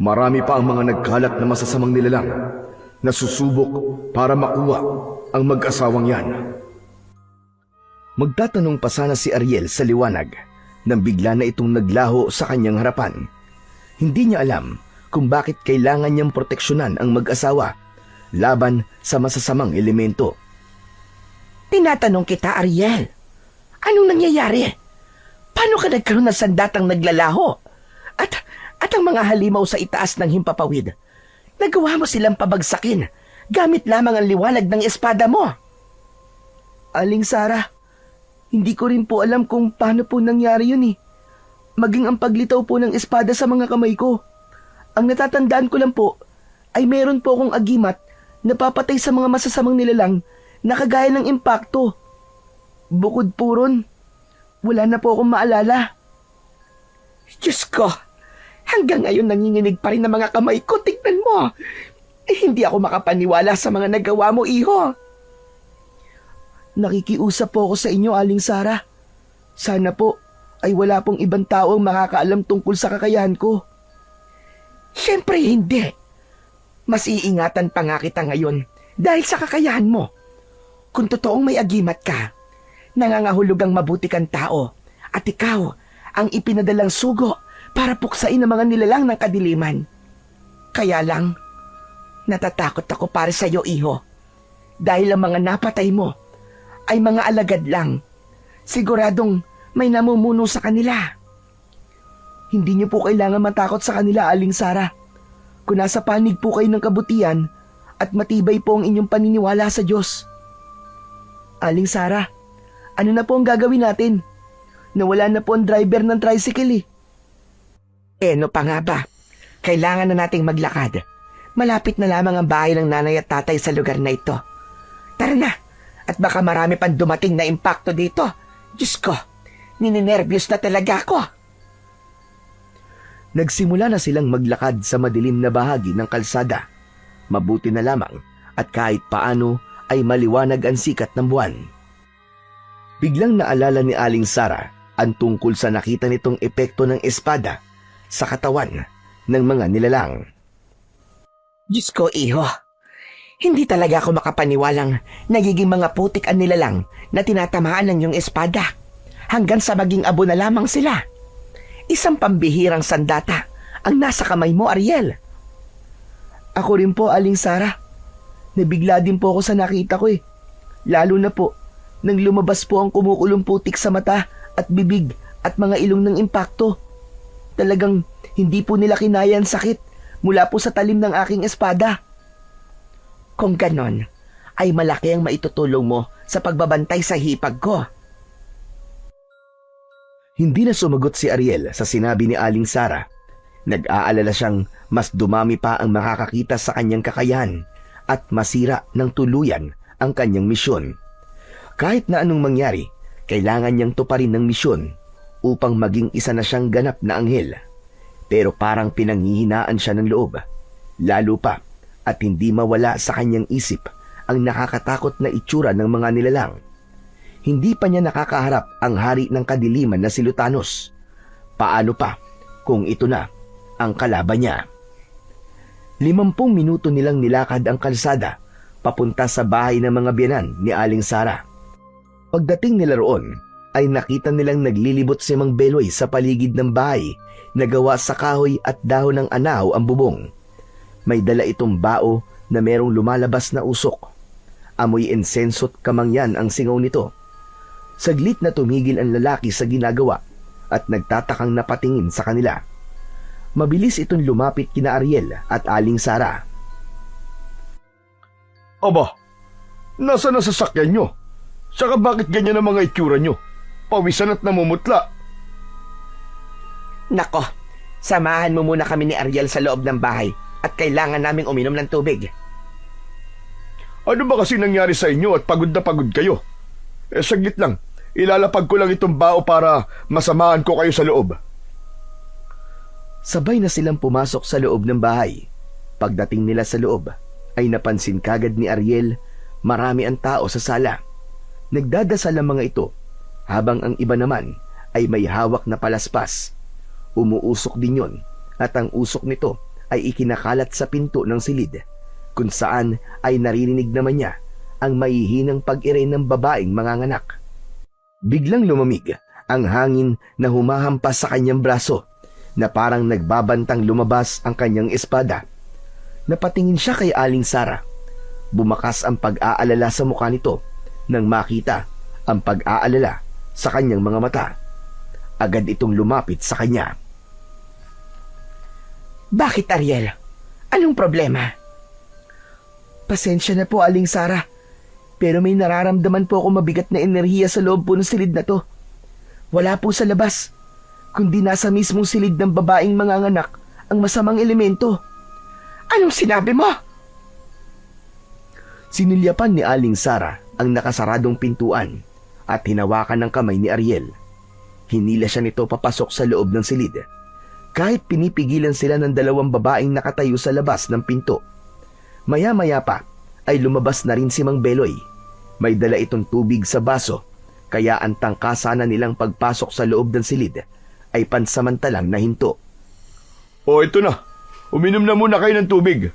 Marami pa ang mga nagkalat na masasamang nilalang na susubok para makuha ang mag-asawang yan. Magtatanong pa sana si Ariel sa liwanag nang bigla na itong naglaho sa kanyang harapan. Hindi niya alam kung bakit kailangan niyang proteksyonan ang mag-asawa laban sa masasamang elemento. Tinatanong kita, Ariel. Anong nangyayari? Paano ka nagkaroon ng sandatang naglalaho? At ang mga halimaw sa itaas ng himpapawid, nagawa mo silang pabagsakin gamit lamang ang liwanag ng espada mo. Aling Sara, hindi ko rin po alam kung paano po nangyari yun eh. Maging ang paglitaw po ng espada sa mga kamay ko. Ang natatandaan ko lang po ay meron po akong agimat na papatay sa mga masasamang nilalang na kagaya ng impakto. Bukod po ron, wala na po akong maalala. Diyos ko, hanggang ngayon nanginginig pa rin ang mga kamay ko. Tignan mo. Hindi ako makapaniwala sa mga nagawa mo, iho. Nakikiusap po ako sa inyo, Aling Sara. Sana po ay wala pong ibang tao ang makakaalam tungkol sa kakayahan ko. Siyempre hindi. Mas iingatan pa nga kita ngayon dahil sa kakayahan mo. Kung totoong may agimat ka, nangangahulog ang mabuti kang tao at ikaw ang ipinadalang sugo para puksain ang mga nilalang ng kadiliman. Kaya lang, natatakot ako para sa iyo, iho. Dahil ang mga napatay mo ay mga alagad lang. Siguradong may namumuno sa kanila. Hindi niyo po kailangan matakot sa kanila, Aling Sara. Kung nasa panig po kayo ng kabutihan at matibay po ang inyong paniniwala sa Diyos. Aling Sara, ano na po ang gagawin natin? Nawala na po ang driver ng tricycle eh. No pa nga ba? Kailangan na nating maglakad. Malapit na lamang ang bahay ng nanay at tatay sa lugar na ito. Tara na, at baka marami pang dumating na impakto dito. Diyos ko, nininervyos na talaga ako. Nagsimula na silang maglakad sa madilim na bahagi ng kalsada. Mabuti na lamang at kahit paano ay maliwanag ang sikat ng buwan. Biglang naalala ni Aling Sara ang tungkol sa nakita nitong epekto ng espada sa katawan ng mga nilalang. Diyos ko, iho. Hindi talaga ako makapaniwalang nagiging mga putik ang nilalang na tinatamaan ng iyong espada hanggang sa maging abo na lamang sila. Isang pambihirang sandata ang nasa kamay mo, Ariel. Ako rin po, Aling Sara. Nabigla din po ako sa nakita ko eh. Lalo na po nang lumabas po ang kumukulong putik sa mata at bibig at mga ilong ng impakto. Talagang hindi po nila kinaya ang sakit mula po sa talim ng aking espada. Kung ganon, ay malaki ang maitutulong mo sa pagbabantay sa hipag ko. Hindi na sumagot si Ariel sa sinabi ni Aling Sara. Nag-aalala siyang mas dumami pa ang makakakita sa kanyang kakayahan at masira ng tuluyan ang kanyang misyon. Kahit na anong mangyari, kailangan niyang tuparin ng misyon upang maging isa na siyang ganap na anghel. Pero parang pinanghihinaan siya ng loob, lalo pa at hindi mawala sa kanyang isip ang nakakatakot na itsura ng mga nilalang. Hindi pa niya nakakaharap ang hari ng kadiliman na si Lutanos. Paano pa kung ito na ang kalaban niya? 50 minuto nilang nilakad ang kalsada papunta sa bahay ng mga biyanan ni Aling Sara. Pagdating nila roon, ay nakita nilang naglilibot si Mang Beloy sa paligid ng bahay na gawa sa kahoy at dahon ng anaw ang bubong. May dala itong bao na merong lumalabas na usok. Amoy insenso't kamangyan ang singaw nito. Saglit na tumigil ang lalaki sa ginagawa at nagtatakang napatingin sa kanila. Mabilis itong lumapit kina Ariel at Aling Sara. Aba, nasa sasakyan nyo? Saka bakit ganyan ang mga itsura nyo? Pawisan at namumutla. Nako, samahan mo muna kami ni Ariel sa loob ng bahay at kailangan naming uminom ng tubig. Ano ba kasi nangyari sa inyo at pagod na pagod kayo? Saglit lang. Ilalapag ko lang itong bao para masamaan ko kayo sa loob. Sabay na silang pumasok sa loob ng bahay. Pagdating nila sa loob, ay napansin kagad ni Ariel Marami ang tao sa sala. Nagdadasal ang mga ito, habang ang iba naman ay may hawak na palaspas. Umuusok din yon, at ang usok nito ay ikinakalat sa pinto ng silid, kung saan ay naririnig naman niya ang maihinang pag-iray ng babaeng manganganak. Biglang lumamig ang hangin na humahampas sa kanyang braso, na parang nagbabantang lumabas ang kanyang espada. Napatingin siya kay Aling Sara. Bumakas ang pag-aalala sa mukha nito nang makita ang pag-aalala sa kanyang mga mata. Agad itong lumapit sa kanya. Bakit, Ariel? Anong problema? Pasensya na po, Aling Sara. Pero may nararamdaman po ako mabigat na enerhiya sa loob po ng silid na to. Wala po sa labas, kundi nasa mismong silid ng babaeng manganganak ang masamang elemento. Anong sinabi mo? Sinilyapan ni Aling Sara ang nakasaradong pintuan at hinawakan ng kamay ni Ariel. Hinila siya nito papasok sa loob ng silid. Kahit pinipigilan sila ng dalawang babaeng nakatayo sa labas ng pinto. Maya-maya pa ay lumabas na rin si Mang Beloy. May dala itong tubig sa baso, kaya ang tangkasanan nilang pagpasok sa loob ng silid ay pansamantalang nahinto. O ito na, uminom na muna kayo ng tubig.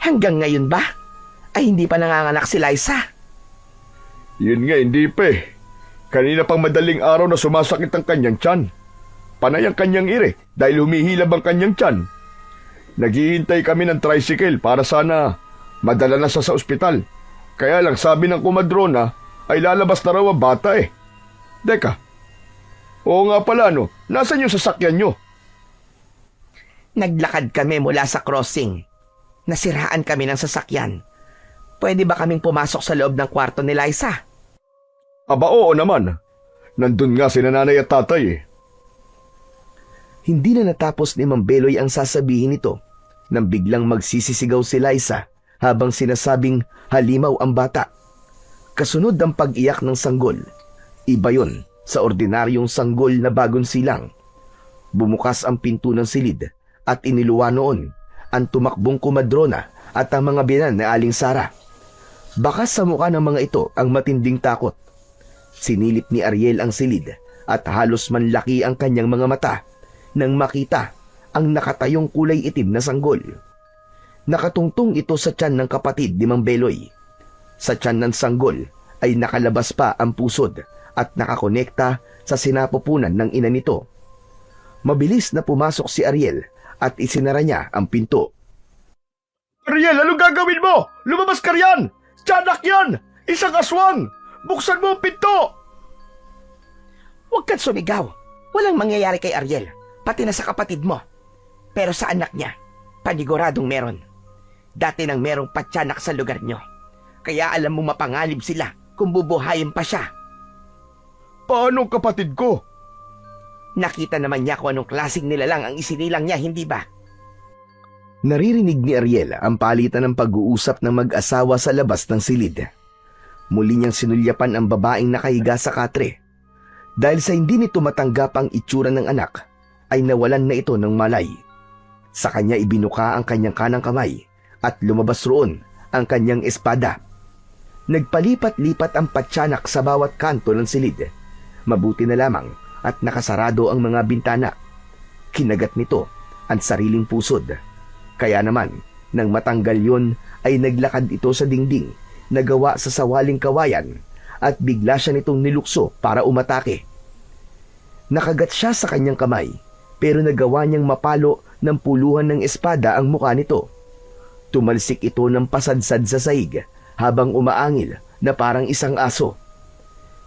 Hanggang ngayon ba? Ay hindi pa nanganganak si Liza. Yun nga, hindi pa eh. Kanina pang madaling araw na sumasakit ang kanyang tiyan. Panay ang kanyang ire dahil humihilab ang kanyang tiyan. Naghihintay kami ng tricycle para sana madala na siya sa ospital. Kaya lang sabi ng kumadrona ay lalabas na raw ang bata eh. Deka, oo nga pala no, nasan yung sasakyan nyo? Naglakad kami mula sa crossing. Nasiraan kami ng sasakyan. Pwede ba kaming pumasok sa loob ng kwarto ni Liza? Aba oo naman. Nandun nga si nanay at tatay eh. Hindi na natapos ni Mang Beloy ang sasabihin nito nang biglang magsisisigaw si Liza habang sinasabing halimaw ang bata. Kasunod ang pag-iyak ng sanggol. Iba yon sa ordinaryong sanggol na bagong silang. Bumukas ang pinto ng silid at iniluwa noon ang tumakbong kumadrona at ang mga binan na Aling Sara. Bakas sa mukha ng mga ito ang matinding takot. Sinilip ni Ariel ang silid at halos manlaki ang kanyang mga mata nang makita ang nakatayong kulay itim na sanggol. Nakatungtong ito sa tiyan ng kapatid ni Mang Beloy. Sa tiyan ng sanggol ay nakalabas pa ang pusod at nakakonekta sa sinapupunan ng ina nito. Mabilis na pumasok si Ariel at isinara niya ang pinto. Ariel, anong gagawin mo? Lumabas ka riyan! Tiyanak yan! Isang aswang! Buksan mo ang pinto! Huwag kang sumigaw. Walang mangyayari kay Ariel, pati na sa kapatid mo. Pero sa anak niya, paniguradong meron. Dati nang merong patyanak sa lugar nyo. Kaya alam mo mapanganib sila kung bubuhayin pa siya. Paano ang kapatid ko? Nakita naman niya kung anong klaseng nilalang ang isinilang niya, hindi ba? Naririnig ni Ariel ang palitan ng pag-uusap ng mag-asawa sa labas ng silid. Muli niyang sinulyapan ang babaeng nakahiga sa katre. Dahil sa hindi nito matanggap ang itsura ng anak, ay nawalan na ito ng malay. Sa kanya ibinuka ang kanyang kanang kamay at lumabas roon ang kanyang espada. Nagpalipat-lipat ang patyanak sa bawat kanto ng silid. Mabuti na lamang at nakasarado ang mga bintana. Kinagat nito ang sariling pusod. Kaya naman, nang matanggal yon ay naglakad ito sa dingding na gawa sa sawaling kawayan at bigla siya nitong nilukso para umatake. Nakagat siya sa kanyang kamay pero nagawa niyang mapalo ng puluhan ng espada ang mukha nito. Tumalsik ito ng pasadsad sa sahig habang umaangil na parang isang aso.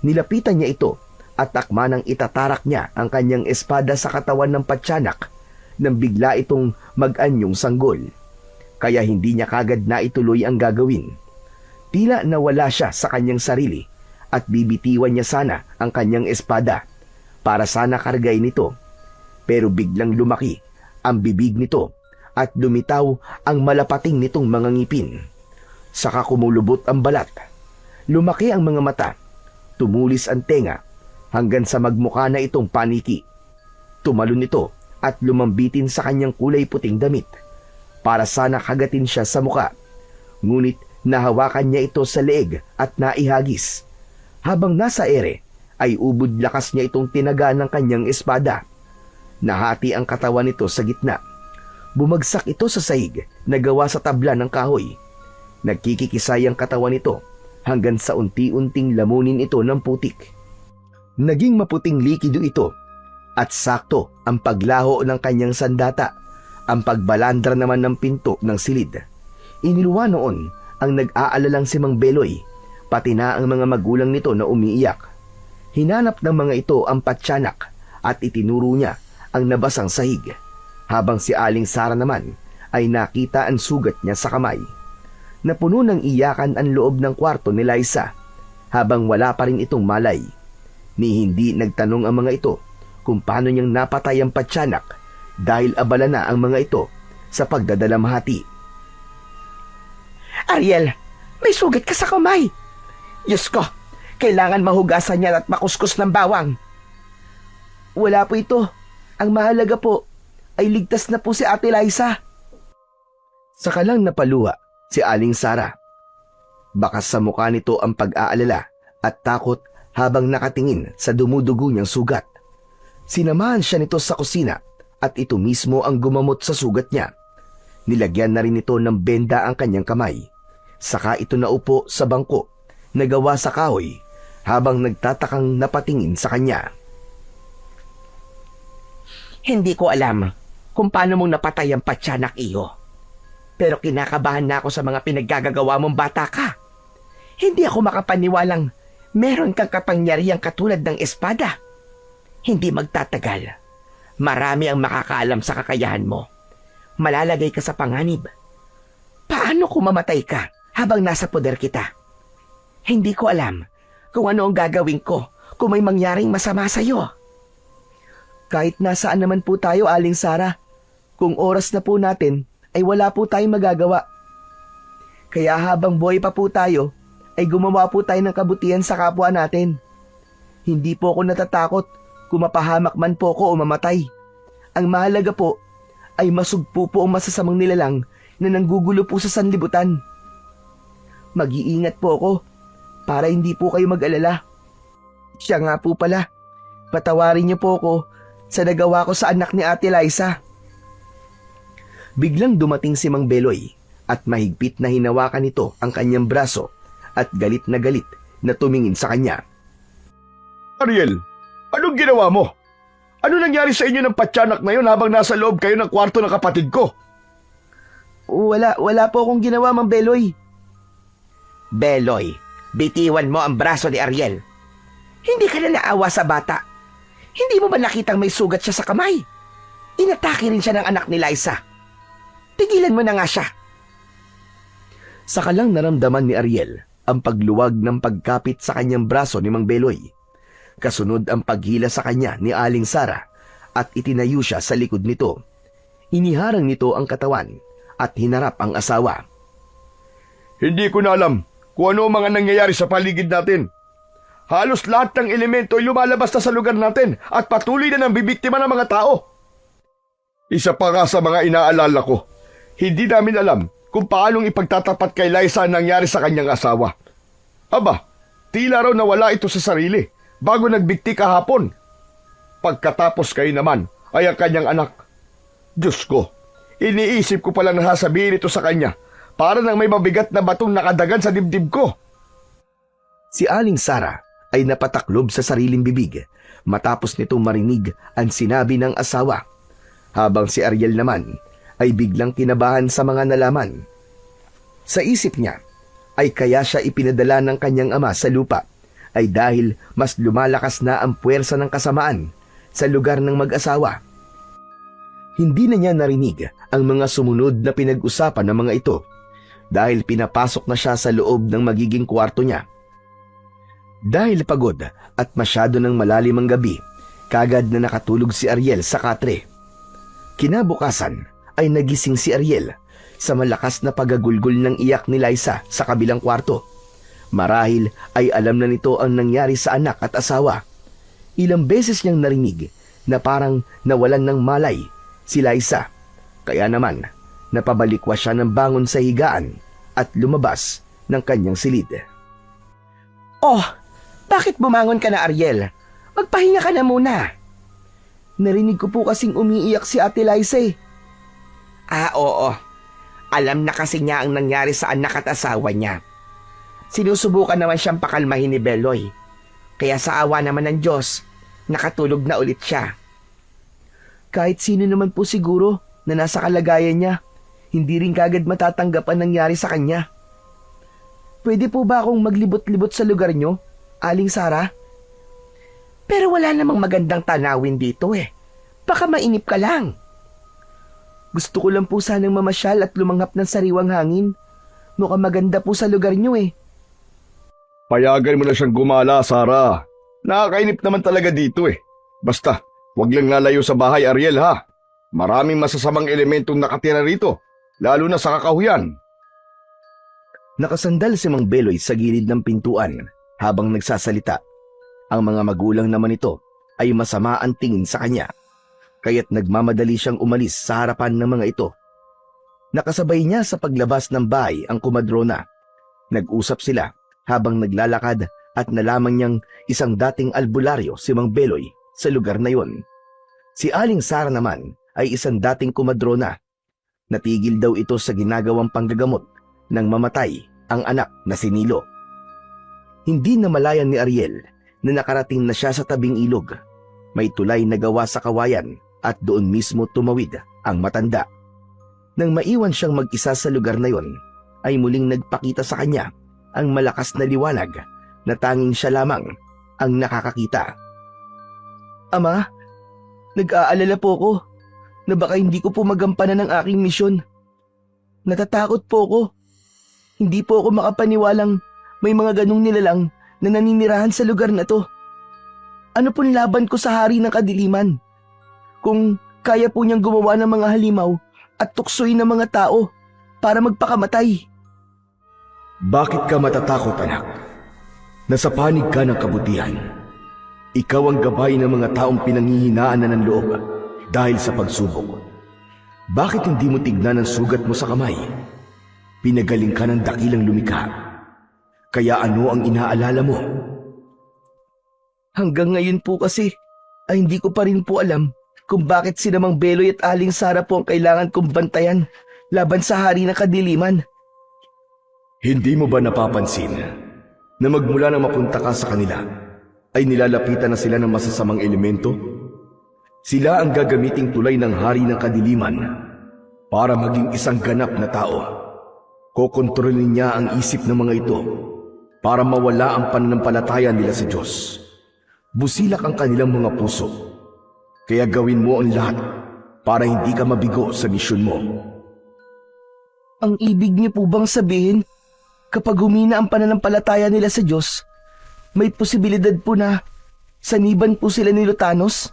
Nilapitan niya ito at takma nang itatarak niya ang kanyang espada sa katawan ng patyanak nang bigla itong mag-anyong sanggol. Kaya hindi niya kagad na ituloy ang gagawin. Tila nawala siya sa kanyang sarili at bibitiwan niya sana ang kanyang espada para sana kargay nito. Pero biglang lumaki ang bibig nito at lumitaw ang malapating nitong mga ngipin. Saka kumulubot ang balat. Lumaki ang mga mata. Tumulis ang tenga hanggang sa magmukha na itong paniki. Tumalon ito at lumambitin sa kanyang kulay puting damit para sana kagatin siya sa muka. Ngunit Nahawakan niya ito sa leeg at naihagis. Habang nasa ere, ay ubod lakas niya itong tinaga ng kanyang espada. Nahati ang katawan nito sa gitna. Bumagsak ito sa sahig na gawa sa tabla ng kahoy. Nagkikikisay ang katawan nito hanggang sa unti-unting lamunin ito ng putik. Naging maputing likido ito at sakto ang paglaho ng kanyang sandata, ang pagbalandra naman ng pinto ng silid. Iniluwa noon ang nag-aalalang si Mang Beloy, pati na ang mga magulang nito na umiiyak. Hinanap ng mga ito ang patyanak at itinuro niya ang nabasang sahig, habang si Aling Sara naman ay nakita ang sugat niya sa kamay. Napuno ng iyakan ang loob ng kwarto ni Liza, habang wala pa rin itong malay. Ni hindi nagtanong ang mga ito kung paano niyang napatay ang patyanak dahil abala na ang mga ito sa pagdadalamhati. Ariel, may sugat ka sa kamay. Diyos ko, kailangan mahugasan niya at makuskus ng bawang. Wala po ito. Ang mahalaga po ay ligtas na po si Ate Liza. Saka lang napaluha si Aling Sara. Bakas sa mukha nito ang pag-aalala at takot habang nakatingin sa dumudugo niyang sugat. Sinamahan siya nito sa kusina at ito mismo ang gumamot sa sugat niya. Nilagyan na rin ito ng benda ang kanyang kamay. Saka ito naupo sa bangko na gawa sa kahoy habang nagtatakang napatingin sa kanya. Hindi ko alam kung paano mong napatay ang patyanak, iyo. Pero kinakabahan na ako sa mga pinaggagawa mong bata ka. Hindi ako makapaniwalang meron kang kapangyarihang katulad ng espada. Hindi magtatagal. Marami ang makakaalam sa kakayahan mo. Malalagay ka sa panganib. Paano kung mamatay ka habang nasa poder kita? Hindi ko alam kung ano ang gagawin ko kung may mangyaring masama sa'yo. Kahit nasaan naman po tayo, Aling Sara, kung oras na po natin ay wala po tayong magagawa. Kaya habang buhay pa po tayo, ay gumawa po tayo ng kabutihan sa kapwa natin. Hindi po ako natatakot kung mapahamak man po ako o mamatay. Ang mahalaga po ay masugpo po ang masasamang nilalang na nanggugulo po sa sanlibutan. Mag-iingat po ako para hindi po kayo mag-alala. Siya nga po pala, patawarin niyo po ako sa nagawa ko sa anak ni Ate Liza. Biglang dumating si Mang Beloy at mahigpit na hinawakan nito ang kanyang braso at galit na tumingin sa kanya. Ariel, anong ginawa mo? Ano nangyari sa inyo ng patyanak na yun habang nasa loob kayo ng kwarto ng kapatid ko? Wala po akong ginawa, Mang Beloy. Beloy, bitiwan mo ang braso ni Ariel. Hindi ka na naawa sa bata. Hindi mo ba nakitang may sugat siya sa kamay? Inatake rin siya ng anak ni Liza. Tigilan mo na nga siya. Saka lang naramdaman ni Ariel ang pagluwag ng pagkapit sa kanyang braso ni Mang Beloy. Kasunod ang paghila sa kanya ni Aling Sara at itinayo siya sa likod nito. Iniharang nito ang katawan at hinarap ang asawa. Hindi ko na alam kung ano ang mga nangyayari sa paligid natin. Halos lahat ng elemento ay lumalabas na sa lugar natin at patuloy na nang bibiktima ng mga tao. Isa pa nga sa mga inaalala ko, hindi namin alam kung paanong ipagtatapat kay Liza ang nangyari sa kanyang asawa. Aba, tila raw nawala ito sa sarili bago nagbikti kahapon. Pagkatapos kayo naman ay ang kanyang anak. Diyos ko, iniisip ko palang nasasabihin ito sa kanya para nang may mabigat na batong nakadagan sa dibdib ko. Si Aling Sara ay napataklob sa sariling bibig matapos nitong marinig ang sinabi ng asawa, habang si Ariel naman ay biglang kinabahan sa mga nalaman. Sa isip niya ay kaya siya ipinadala ng kanyang ama sa lupa ay dahil mas lumalakas na ang puwersa ng kasamaan sa lugar ng mag-asawa. Hindi na niya narinig ang mga sumunod na pinag-usapan ng mga ito dahil pinapasok na siya sa loob ng magiging kwarto niya. Dahil pagod at masyado ng malalim ang gabi, kagad na nakatulog si Ariel sa katre. Kinabukasan ay nagising si Ariel sa malakas na pagagulgol ng iyak ni Liza sa kabilang kwarto. Marahil ay alam na nito ang nangyari sa anak at asawa. Ilang beses niyang narinig na parang nawalan ng malay si Liza. Kaya naman, napabalikwa siya ng bangon sa higaan at lumabas ng kanyang silid. Oh, bakit bumangon ka na, Ariel? Magpahinga ka na muna. Narinig ko po kasing umiiyak si Ate Liza eh. Ah, oo. Alam na kasi niya ang nangyari sa anak at asawa niya. Sinusubukan naman siyang pakalmahin ni Beloy. Kaya sa awa naman ng Diyos, nakatulog na ulit siya. Kahit sino naman po siguro na nasa kalagayan niya, hindi rin kagad matatanggap ang nangyari sa kanya. Pwede po ba akong maglibot-libot sa lugar niyo, Aling Sara? Pero wala namang magandang tanawin dito eh. Baka mainip ka lang. Gusto ko lang po sanang mamasyal at lumanghap ng sariwang hangin. Mukhang maganda po sa lugar niyo eh. Payagan mo na siyang gumala, Sara. Nakakainip naman talaga dito eh. Basta, wag lang lalayo sa bahay, Ariel ha. Maraming masasamang elementong nakatira rito, lalo na sa kakahuyan. Nakasandal si Mang Beloy sa gilid ng pintuan habang nagsasalita. Ang mga magulang naman ito ay masama ang tingin sa kanya, kaya't nagmamadali siyang umalis sa harapan ng mga ito. Nakasabay niya sa paglabas ng bahay ang kumadrona. Nag-usap sila habang naglalakad at nalaman niyang isang dating albularyo si Mang Beloy sa lugar na yon. Si Aling Sara naman ay isang dating kumadrona. Natigil daw ito sa ginagawang panggagamot nang mamatay ang anak na si Nilo. Hindi namalayan ni Ariel na nakarating na siya sa tabing ilog. May tulay na gawa sa kawayan at doon mismo tumawid ang matanda. Nang maiwan siyang mag-isa sa lugar na yon, ay muling nagpakita sa kanya ang malakas na liwanag na tanging siya lamang ang nakakakita. Ama, nag-aalala po ako na baka hindi ko po magampanan ang aking misyon. Natatakot po ako. Hindi po ako makapaniwalang may mga ganong nilalang na naninirahan sa lugar na to. Ano pong laban ko sa hari ng kadiliman? Kung kaya po niyang gumawa ng mga halimaw at tuksoy ng mga tao para magpakamatay. Bakit ka matatakot, anak? Nasa panig ka ng kabutihan. Ikaw ang gabay ng mga taong pinanghihinaan na ng loob dahil sa pagsubok. Bakit hindi mo tignan ang sugat mo sa kamay? Pinagaling ka ng dakilang lumikha. Kaya ano ang inaalala mo? Hanggang ngayon po kasi ay hindi ko pa rin po alam kung bakit si Mang Beloy at Aling Sara po ang kailangan kong bantayan laban sa hari ng kadiliman. Hindi mo ba napapansin na magmula na mapunta ka sa kanila ay nilalapitan na sila ng masasamang elemento? Sila ang gagamiting tulay ng hari ng kadiliman para maging isang ganap na tao. Kokontrolin niya ang isip ng mga ito para mawala ang pananampalataya nila sa Diyos. Busilak ang kanilang mga puso. Kaya gawin mo ang lahat para hindi ka mabigo sa misyon mo. Ang ibig niyo po bang sabihin, kapag humina ang pananampalataya nila sa Diyos, may posibilidad po na saniban po sila ni Lutanos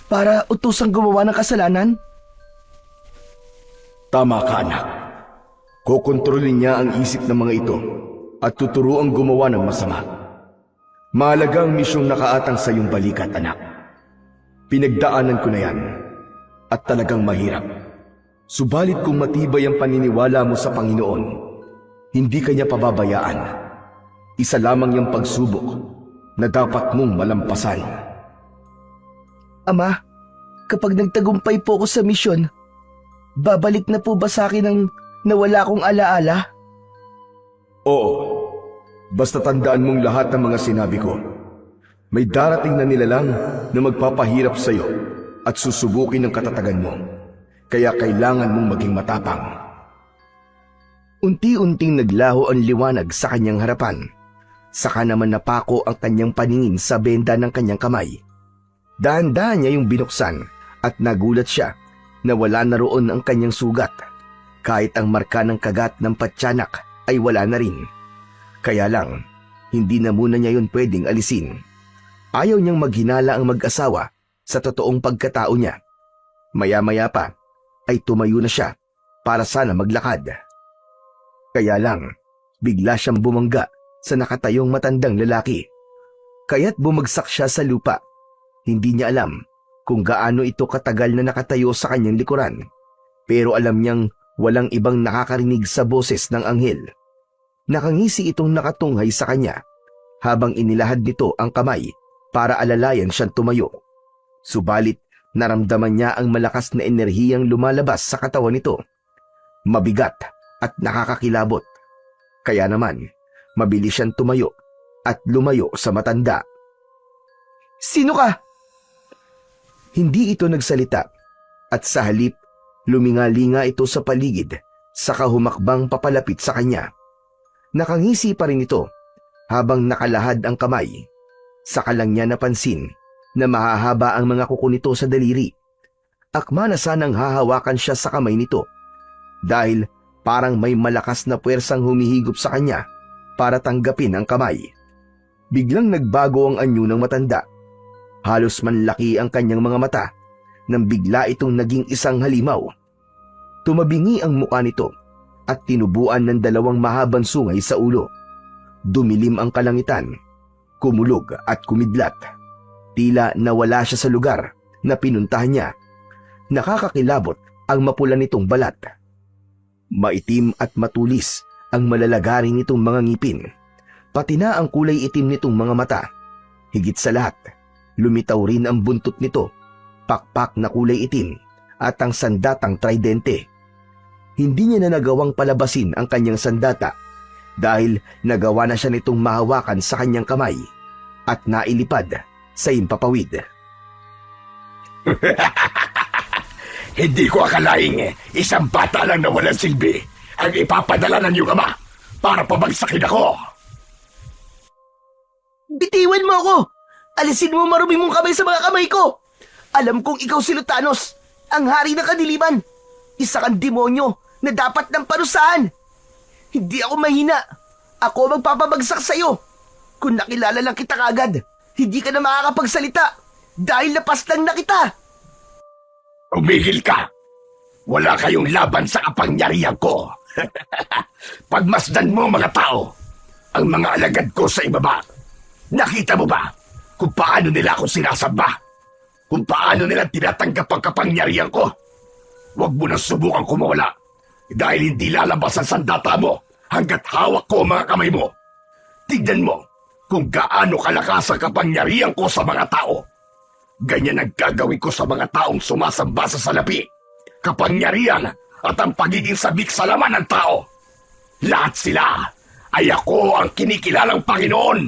para utusang gumawa ng kasalanan? Tama ka, anak. Kokontrolin niya ang isip ng mga ito at tuturuang gumawa ng masama. Mahalaga ang misyong nakaatang sa iyong balikat, anak. Pinagdaanan ko na yan at talagang mahirap. Subalit kung matibay ang paniniwala mo sa Panginoon, hindi kanya pababayaan. Isa lamang yung pagsubok na dapat mong malampasan. Ama, kapag nagtagumpay po ako sa misyon, babalik na po ba sa akin ang nawala kong alaala? Oo. Basta tandaan mong lahat ng mga sinabi ko. May darating na nilalang na magpapahirap sa iyo at susubukin ang katatagan mo. Kaya kailangan mong maging matapang. Unti-unting naglaho ang liwanag sa kanyang harapan. Saka naman napako ang kanyang paningin sa benda ng kanyang kamay. Dahan-dahan niya yung binuksan at nagulat siya na wala na roon ang kanyang sugat. Kahit ang marka ng kagat ng patyanak ay wala na rin. Kaya lang, hindi na muna niya yun pwedeng alisin. Ayaw niyang maghinala ang mag-asawa sa totoong pagkatao niya. Maya-maya pa ay tumayo na siya para sana maglakad. Kaya lang, bigla siyang bumangga sa nakatayong matandang lalaki. Kaya't bumagsak siya sa lupa. Hindi niya alam kung gaano ito katagal na nakatayo sa kanyang likuran. Pero alam niyang walang ibang nakakarinig sa boses ng anghel. Nakangisi itong nakatunghay sa kanya habang inilahad nito ang kamay para alalayan siyang tumayo. Subalit naramdaman niya ang malakas na enerhiyang lumalabas sa katawan nito. Mabigat at nakakakilabot. Kaya naman, mabilis siyang tumayo at lumayo sa matanda. Sino ka? Hindi ito nagsalita at sa halip, lumingalinga ito sa paligid saka humakbang papalapit sa kanya. Nakangisi pa rin ito habang nakalahad ang kamay. Saka lang niya napansin na mahahaba ang mga kuko nito sa daliri. Akma na sanang hahawakan siya sa kamay nito dahil parang may malakas na puwersang humihigop sa kanya para tanggapin ang kamay. Biglang nagbago ang anyo ng matanda. Halos manlaki ang kanyang mga mata nang bigla itong naging isang halimaw. Tumabingi ang mukha nito at tinubuan ng dalawang mahabang sungay sa ulo. Dumilim ang kalangitan, kumulog at kumidlat. Tila nawala siya sa lugar na pinuntahan niya. Nakakakilabot ang mapula nitong balat. Maitim at matulis ang malalagaring nitong mga ngipin. Pati na ang kulay itim nitong mga mata. Higit sa lahat, lumitaw rin ang buntot nito, pakpak na kulay itim at ang sandatang tridente. Hindi niya na nagawang palabasin ang kanyang sandata dahil nagawa na siya nitong mahawakan sa kanyang kamay at nailipad sa impapawid. Hindi ko akalaing isang bata lang na walang silbi ang ipapadala ng iyong ama para pabagsakin ako. Bitiwan mo ako! Alisin mo marumi mong kamay sa mga kamay ko! Alam kong ikaw si Lutanos, ang hari ng kadiliman. Isa kang demonyo na dapat ng parusahan. Hindi ako mahina. Ako magpapabagsak sa'yo. Kung nakilala lang kita kagad, hindi ka na makakapagsalita dahil napaslang na kita. Umigil ka! Wala kayong laban sa kapangyarihan ko. Pagmasdan mo mga tao, ang mga alagad ko sa ibaba. Nakita mo ba kung paano nila ako sinasamba? Kung paano nila tinatanggap ang kapangyarihan ko? Huwag mo nang subukan kumawala dahil hindi lalabas ang sandata mo hanggat hawak ko ang mga kamay mo. Tignan mo kung gaano kalakas ang kapangyarihan ko sa mga tao. Ganyan ang gagawin ko sa mga taong sumasamba sa salapi. Kapangyarihan at ang pagiging sabik sa laman ng tao. Lahat sila ay ako ang kinikilalang Panginoon.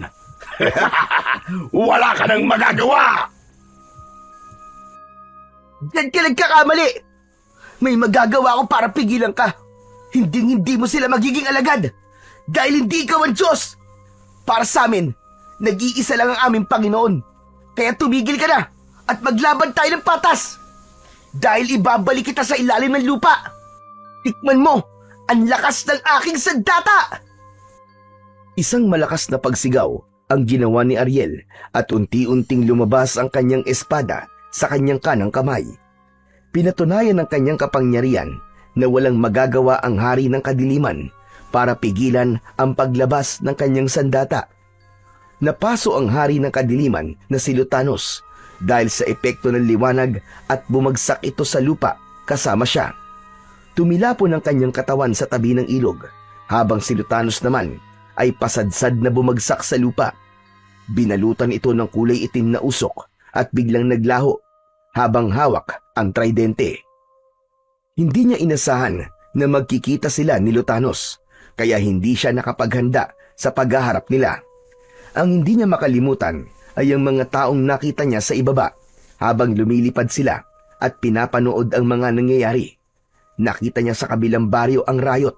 Wala ka nang magagawa! Diyan ka nagkakamali! May magagawa ko para pigilan ka. Hindi mo sila magiging alagad dahil hindi ikaw ang Diyos. Para sa amin, nag-iisa lang ang aming Panginoon. Kaya tumigil ka na at maglaban tayo ng patas. Dahil ibabalik kita sa ilalim ng lupa. Tikman mo ang lakas ng aking sandata! Isang malakas na pagsigaw ang ginawa ni Ariel at unti-unting lumabas ang kanyang espada sa kanyang kanang kamay. Pinatunayan ng kanyang kapangyarihan na walang magagawa ang hari ng kadiliman para pigilan ang paglabas ng kanyang sandata. Napaso ang hari ng kadiliman na si Lutanos dahil sa epekto ng liwanag at bumagsak ito sa lupa kasama siya. Tumilapon ang kanyang katawan sa tabi ng ilog habang si Lutanos naman ay pasadsad na bumagsak sa lupa. Binalutan ito ng kulay itim na usok at biglang naglaho habang hawak ang tridente. Hindi niya inasahan na magkikita sila ni Lutanos kaya hindi siya nakapaghanda sa paghaharap nila. Ang hindi niya makalimutan ay ang mga taong nakita niya sa ibaba habang lumilipad sila at pinapanood ang mga nangyayari. Nakita niya sa kabilang baryo ang rayot,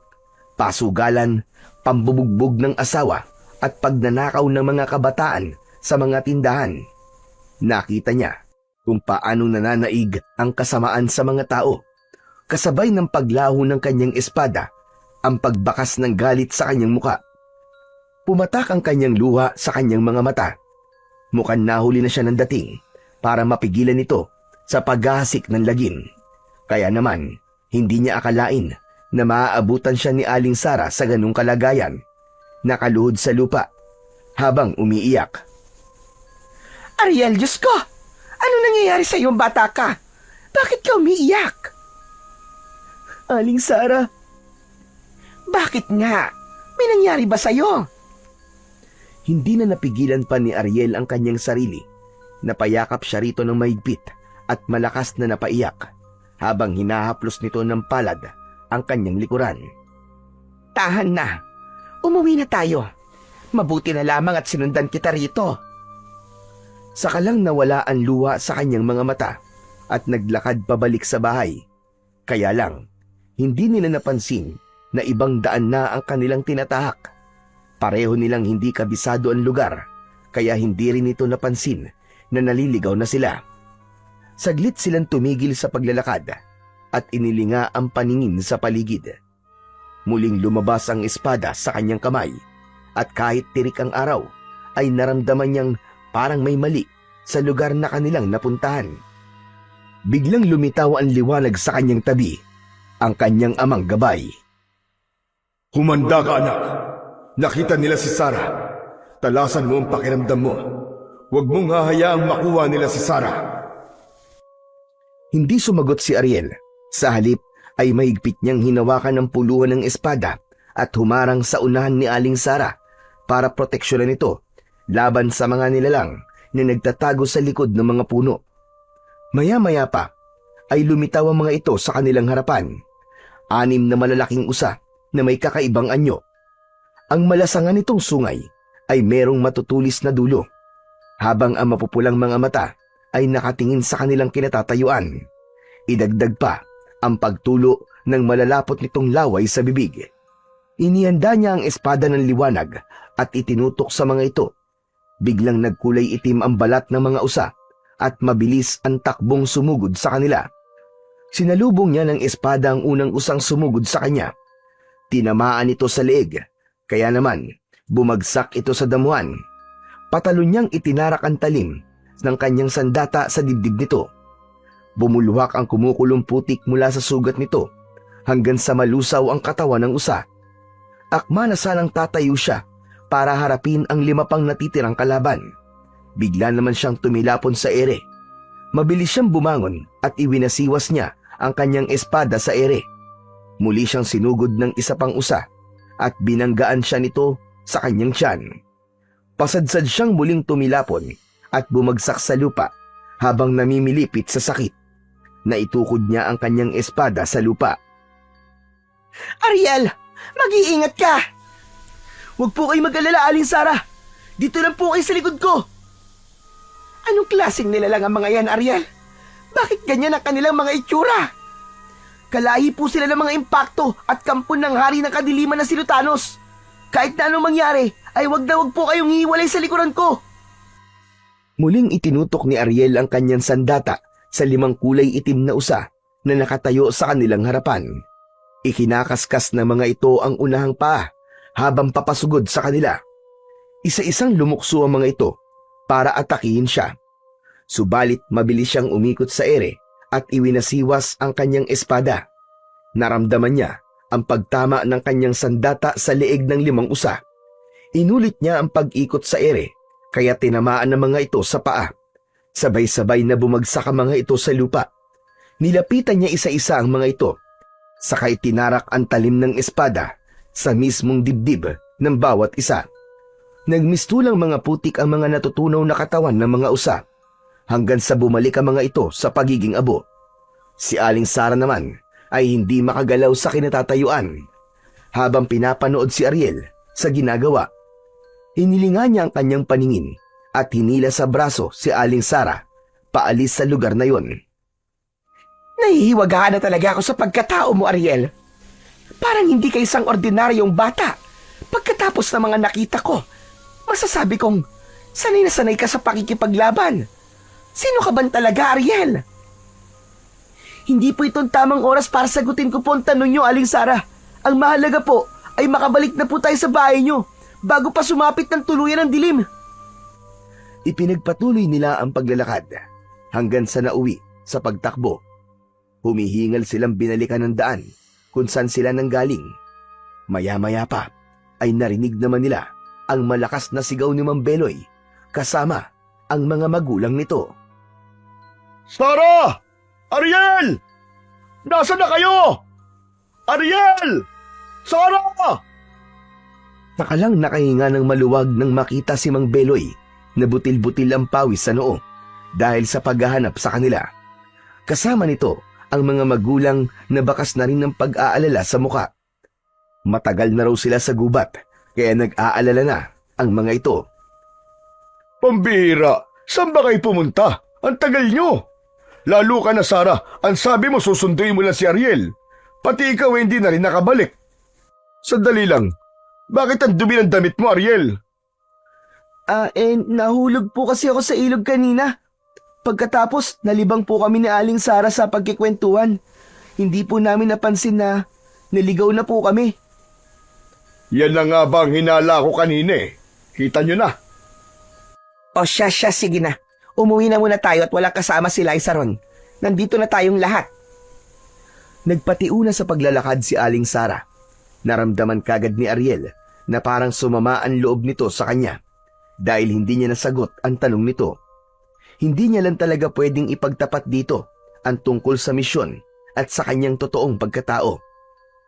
pasugalan, pambubugbog ng asawa at pagnanakaw ng mga kabataan sa mga tindahan. Nakita niya kung paano nananaig ang kasamaan sa mga tao, kasabay ng paglaho ng kanyang espada, ang pagbakas ng galit sa kanyang muka. Pumatak ang kanyang luha sa kanyang mga mata. Mukhang nahuli na siya ng dating para mapigilan ito sa paghahasik ng lagim. Kaya naman, hindi niya akalain na maaabutan siya ni Aling Sara sa ganung kalagayan, nakaluhod sa lupa habang umiiyak. Ariel, Diyos ko! Ano nangyayari sa iyong bata ka? Bakit ka umiiyak? Aling Sara. Bakit nga? May May nangyari ba sa'yo? Hindi na napigilan pa ni Ariel ang kanyang sarili. Napayakap siya rito ng mahigpit at malakas na napaiyak habang hinahaplos nito ng palad ang kanyang likuran. Tahan na. Umuwi na tayo. Mabuti na lamang at sinundan kita rito. Saka lang nawala ang luha sa kanyang mga mata at naglakad pabalik sa bahay. Kaya lang, hindi nila napansin na ibang daan na ang kanilang tinatahak. Pareho nilang hindi kabisado ang lugar, kaya hindi rin ito napansin na naliligaw na sila. Saglit silang tumigil sa paglalakad at inilinga ang paningin sa paligid. Muling lumabas ang espada sa kanyang kamay at kahit tirik ang araw ay naramdaman niyang parang may mali sa lugar na kanilang napuntahan. Biglang lumitaw ang liwanag sa kanyang tabi, ang kanyang amang gabay. Humanda ka, anak. Nakita nila si Sarah. Talasan mo ang pakiramdam mo. Huwag mong hahayaang makuha nila si Sarah. Hindi sumagot si Ariel. Sa halip ay mahigpit niyang hinawakan ng puluhan ng espada at humarang sa unahan ni Aling Sarah para proteksyonan ito laban sa mga nilalang na nagtatago sa likod ng mga puno. Maya-maya pa ay lumitaw ang mga ito sa kanilang harapan. 6 na malalaking usa na may kakaibang anyo. Ang malasangan nitong sungay ay merong matutulis na dulo, habang ang mapupulang mga mata ay nakatingin sa kanilang kinatatayuan. Idagdag pa ang pagtulo ng malalapot nitong laway sa bibig. Inihanda niya ang espada ng liwanag at itinutok sa mga ito. Biglang nagkulay itim ang balat ng mga usa at mabilis ang takbong sumugod sa kanila. Sinalubong niya ng espada ang unang usang sumugod sa kanya. Tinamaan ito sa leeg, kaya naman bumagsak ito sa damuhan. Patalon niyang itinarak ang talim ng kanyang sandata sa dibdib nito. Bumulwak ang kumukulong putik mula sa sugat nito hanggang sa malusaw ang katawan ng usa. Akma na sanang tatayo siya para harapin ang 5 pang natitirang kalaban. Bigla naman siyang tumilapon sa ere. Mabilis siyang bumangon at iwinasiwas niya ang kanyang espada sa ere. Muli siyang sinugod ng isa pang usa at binanggaan siya nito sa kanyang tiyan. Pasadsad siyang muling tumilapon at bumagsak sa lupa habang namimilipit sa sakit. Naitukod niya ang kanyang espada sa lupa. Ariel, mag-iingat ka! Huwag po kayo mag-alala, Aling Sarah. Dito lang po kayo sa likod ko. Anong klaseng nilalang ang mga yan, Ariel? Bakit ganyan ang kanilang mga itsura? Kalahi po sila ng mga impakto at kampon ng hari ng kadiliman na si Lutanos. Kahit na anong mangyari, ay wag na wag po kayong hiwalay sa likuran ko. Muling itinutok ni Ariel ang kanyang sandata sa 5 kulay itim na usa na nakatayo sa kanilang harapan. Ikinakaskas ng mga ito ang unahang paa habang papasugod sa kanila. Isa-isang lumukso ang mga ito para atakihin siya. Subalit mabilis siyang umikot sa ere at iwinasiwas ang kanyang espada. Naramdaman niya ang pagtama ng kanyang sandata sa leeg ng 5 usa. Inulit niya ang pag-ikot sa ere kaya tinamaan ng mga ito sa paa. Sabay-sabay na bumagsak ang mga ito sa lupa. Nilapitan niya isa-isa ang mga ito. Sakay tinarak ang talim ng espada sa mismong dibdib ng bawat isa. Nagmistulang mga putik ang mga natutunaw na katawan ng mga usa hanggang sa bumalik ang mga ito sa pagiging abo. Si Aling Sarah naman ay hindi makagalaw sa kinatatayuan habang pinapanood si Ariel sa ginagawa. Hinilinga niya ang kanyang paningin at hinila sa braso si Aling Sarah paalis sa lugar na yon. Nahihiwagahan na talaga ako sa pagkatao mo, Ariel. Parang hindi ka isang ordinaryong bata. Pagkatapos ng mga nakita ko, masasabi kong sanay na sanay ka sa pakikipaglaban. Sino ka ba talaga, Ariel? Hindi po itong tamang oras para sagutin ko po ang tanong niyo, Aling Sarah. Ang mahalaga po ay makabalik na po tayo sa bahay niyo bago pa sumapit ng tuluyan ng dilim. Ipinagpatuloy nila ang paglalakad hanggang sa nauwi sa pagtakbo. Humihingal silang binalikan ng daan kung saan sila nanggaling. Maya-maya pa ay narinig naman nila ang malakas na sigaw ni Mang Beloy kasama ang mga magulang nito. Sarah! Ariel! Nasaan na kayo? Ariel! Sarah! Nakalang nakahinga ng maluwag nang makita si Mang Beloy na butil-butil ang pawis sa noo dahil sa paghahanap sa kanila. Kasama nito ang mga magulang na bakas na rin ng pag-aalala sa muka. Matagal na raw sila sa gubat kaya nag-aalala na ang mga ito. Pambihira, saan ba kayo pumunta? Ang tagal nyo. Lalo ka na, Sarah. Ang sabi mo susunduin mo lang si Ariel. Pati ikaw hindi na rin nakabalik. Sandali lang. Bakit ang dumi ng damit mo, Ariel? Nahulog po kasi ako sa ilog kanina. Pagkatapos, nalibang po kami ni Aling Sara sa pagkikwentuhan. Hindi po namin napansin na naligaw na po kami. Yan na nga ba ang hinala ko kanina eh. Kita nyo na. O siya, sige na. Umuwi na muna tayo at walang kasama si Liza ron. Nandito na tayong lahat. Nagpatiuna sa paglalakad si Aling Sara. Naramdaman kagad ni Ariel na parang sumama ang loob nito sa kanya dahil hindi niya nasagot ang tanong nito. Hindi niya lang talaga pwedeng ipagtapat dito ang tungkol sa misyon at sa kanyang totoong pagkatao.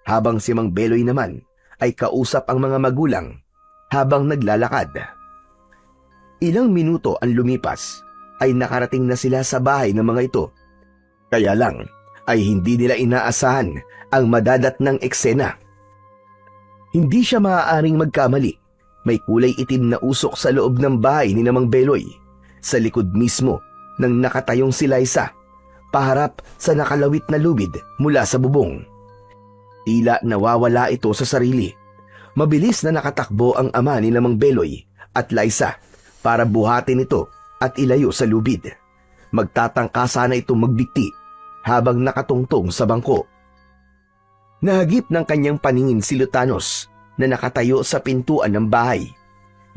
Habang si Mang Beloy naman ay kausap ang mga magulang habang naglalakad. Ilang minuto ang lumipas ay nakarating na sila sa bahay ng mga ito. Kaya lang ay hindi nila inaasahan ang madadatnang eksena. Hindi siya maaaring magkamali. May kulay itim na usok sa loob ng bahay ni Mang Beloy. Sa likod mismo ng nakatayong si Liza, paharap sa nakalawit na lubid mula sa bubong. Tila nawawala ito sa sarili. Mabilis na nakatakbo ang ama ni Mang Beloy at Liza para buhatin ito at ilayo sa lubid. Magtatangka sana itong magbigti habang nakatungtong sa bangko. Nahagip ng kanyang paningin si Lutanos na nakatayo sa pintuan ng bahay.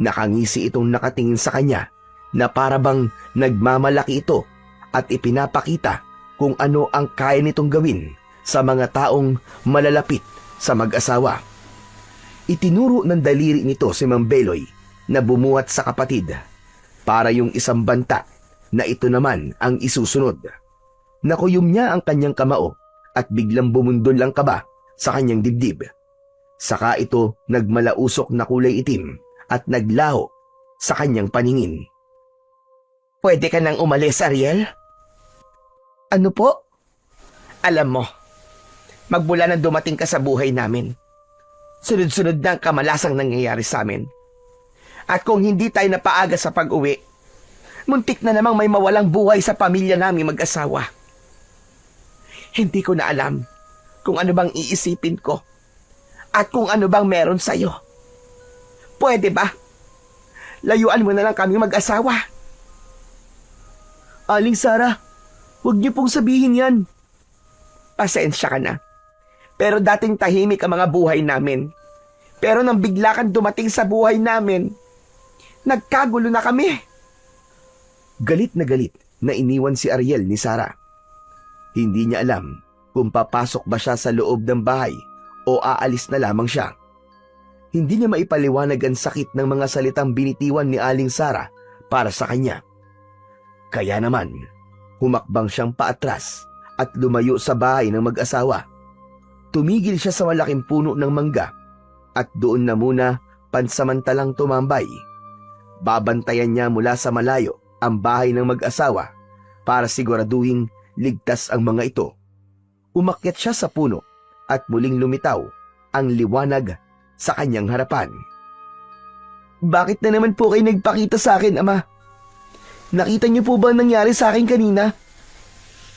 Nakangisi itong nakatingin sa kanya na parabang nagmamalaki ito at ipinapakita kung ano ang kaya nitong gawin sa mga taong malalapit sa mag-asawa. Itinuro ng daliri nito si Mang Beloy na bumuhat sa kapatid para yung isang banta na ito naman ang isusunod. Nakuyom niya ang kanyang kamao at biglang bumundol ang kaba sa kanyang dibdib. Saka ito nagmalausok na kulay itim at naglaho sa kanyang paningin. Pwede ka nang umalis, Ariel? Ano po? Alam mo, magmula nang dumating ka sa buhay namin, sunod-sunod na ang kamalasang nangyayari sa amin. At kung hindi tayo napaaga sa pag-uwi, muntik na namang may mawalang buhay sa pamilya namin mag-asawa. Hindi ko na alam kung ano bang iisipin ko at kung ano bang meron sa'yo. Pwede ba? Layuan mo na lang kami mag-asawa. Aling Sara, huwag niyo pong sabihin yan. Pasensya ka na. Pero dating tahimik ang mga buhay namin. Pero nang bigla kang dumating sa buhay namin, nagkagulo na kami. Galit na iniwan si Ariel ni Sara. Hindi niya alam kung papasok ba siya sa loob ng bahay o aalis na lamang siya. Hindi niya maipaliwanag ang sakit ng mga salitang binitiwan ni Aling Sara para sa kanya. Kaya naman, humakbang siyang paatras at lumayo sa bahay ng mag-asawa. Tumigil siya sa malaking puno ng mangga at doon na muna pansamantalang tumambay. Babantayan niya mula sa malayo ang bahay ng mag-asawa para siguraduhing ligtas ang mga ito. Umakyat siya sa puno at muling lumitaw ang liwanag sa kanyang harapan. Bakit na naman po kayo nagpakita sa akin, Ama? Nakita niyo po ba ang nangyari sa akin kanina?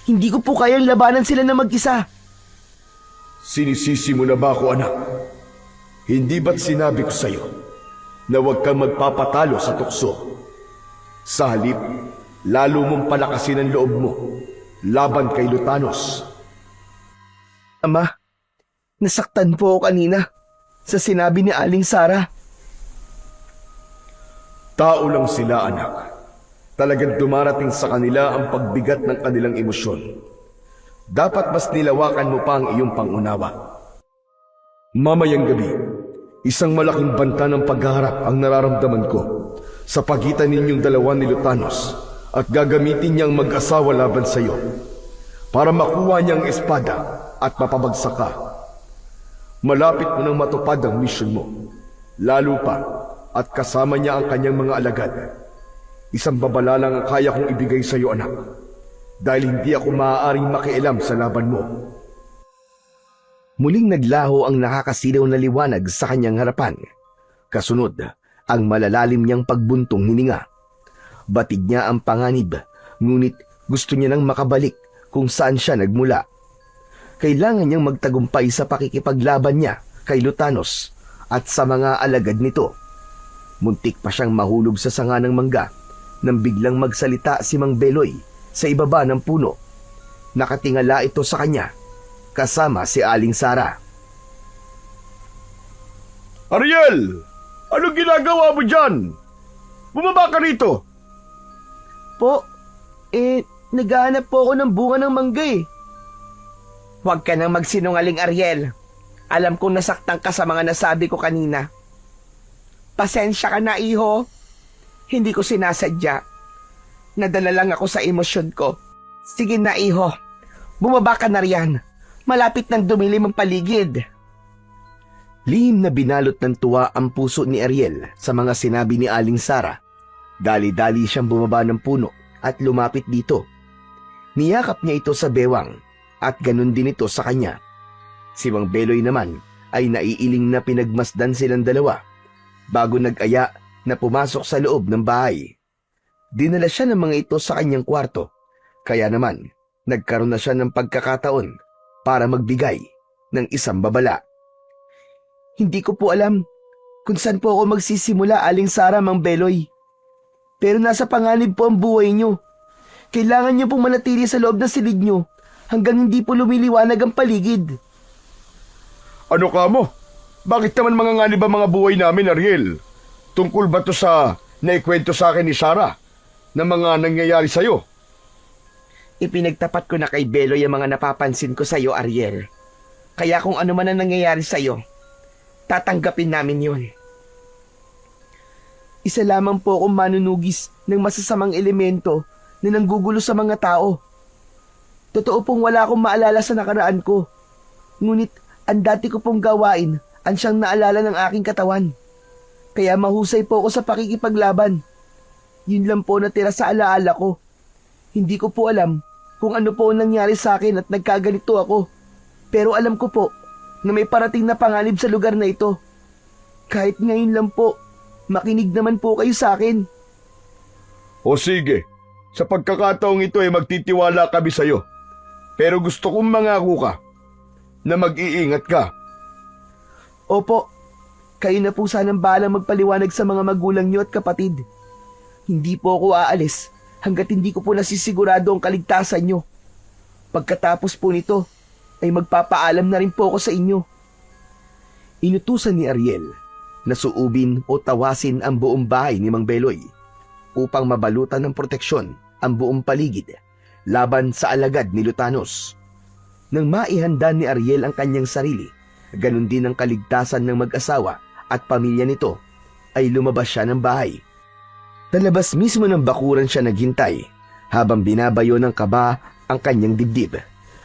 Hindi ko po kayang labanan sila na mag-isa. Sinisisi mo na ba ako, anak? Hindi ba't sinabi ko sa'yo na huwag kang magpapatalo sa tukso? Sa halip, lalo mong palakasin ang loob mo laban kay Lutanos. Ama, nasaktan po ako kanina sa sinabi ni Aling Sara. Tao lang sila, anak. Talagang dumarating sa kanila ang pagbigat ng kanilang emosyon. Dapat mas nilawakan mo pa ang iyong pangunawa. Mamayang gabi, isang malaking banta ng pagharap ang nararamdaman ko sa pagitan ninyong dalawa ni Lutanos at gagamitin niyang mag-asawa laban sa iyo para makuha niyang espada at mapabagsak ka. Malapit mo nang matupad ang misyon mo. Lalo pa at kasama niya ang kanyang mga alagad. Isang babala lang ang kaya kong ibigay sa iyo, anak. Dahil hindi ako maaaring makialam sa laban mo. Muling naglaho ang nakakasilaw na liwanag sa kanyang harapan. Kasunod, ang malalalim niyang pagbuntong hininga. Batid niya ang panganib, ngunit gusto niya nang makabalik kung saan siya nagmula. Kailangan niyang magtagumpay sa pakikipaglaban niya kay Lutanos at sa mga alagad nito. Muntik pa siyang mahulog sa sanga ng mangga nang biglang magsalita si Mang Beloy sa ibaba ng puno. Nakatingala ito sa kanya, kasama si Aling Sara. Ariel! Anong ginagawa mo dyan? Bumaba ka rito! Po, naghahanap po ako ng bunga ng mangga eh. Huwag ka nang magsinungaling, Ariel. Alam kong nasaktan ka sa mga nasabi ko kanina. Pasensya ka na, iho. Hindi ko sinasadya. Nadala lang ako sa emosyon ko. Sige na, iho. Bumaba ka na riyan. Malapit nang dumilim ang paligid. Lihim na binalot ng tuwa ang puso ni Ariel sa mga sinabi ni Aling Sara. Dali-dali siyang bumaba ng puno at lumapit dito. Niyakap niya ito sa bewang at ganun din ito sa kanya. Si Mang Beloy naman ay naiiling na pinagmasdan silang dalawa bago nag-aya na pumasok sa loob ng bahay. Dinala siya ng mga ito sa kanyang kwarto, kaya naman nagkaroon na siya ng pagkakataon para magbigay ng isang babala. Hindi ko po alam kung saan po ako magsisimula, Aling Sara, Mang Beloy. Pero nasa panganib po ang buhay niyo. Kailangan niyo pong manatili sa loob ng silid niyo hanggang hindi po lumiliwanag ang paligid. Ano ka mo? Bakit naman mga nganib ang mga buhay namin, Ariel? Tungkol ba to sa naikwento sa akin ni Sara na mga nangyayari sa'yo? Ipinagtapat ko na kay Beloy ang mga napapansin ko sa'yo, Ariel. Kaya kung ano man ang nangyayari sa'yo, tatanggapin namin yun. Isa lamang po akong manunugis ng masasamang elemento na nanggugulo sa mga tao. Totoo pong wala akong maalala sa nakaraan ko. Ngunit ang dati ko pong gawain ang siyang naalala ng aking katawan. Kaya mahusay po ako sa pakikipaglaban. Yun lang po natira sa alaala ko. Hindi ko po alam kung ano po ang nangyari sa akin at nagkaganito ako. Pero alam ko po na may parating na panganib sa lugar na ito. Kahit ngayon lang po, makinig naman po kayo sa akin. O sige, sa pagkakataong ito ay magtitiwala kami sa'yo. Pero gusto kong mangako ka na mag-iingat ka. Opo, kayo na po sanang bahalang magpaliwanag sa mga magulang niyo at kapatid. Hindi po ako aalis hanggat hindi ko po nasisigurado ang kaligtasan niyo. Pagkatapos po nito, ay magpapaalam na rin po ako sa inyo. Inutusan ni Ariel na suubin o tawasin ang buong bahay ni Mang Beloy upang mabalutan ng proteksyon ang buong paligid laban sa alagad ni Lutanos. Nang maihanda ni Ariel ang kanyang sarili, ganun din ang kaligtasan ng mag-asawa at pamilya nito, ay lumabas siya ng bahay. Talabas mismo ng bakuran siya naghintay habang binabayo ng kaba ang kanyang dibdib.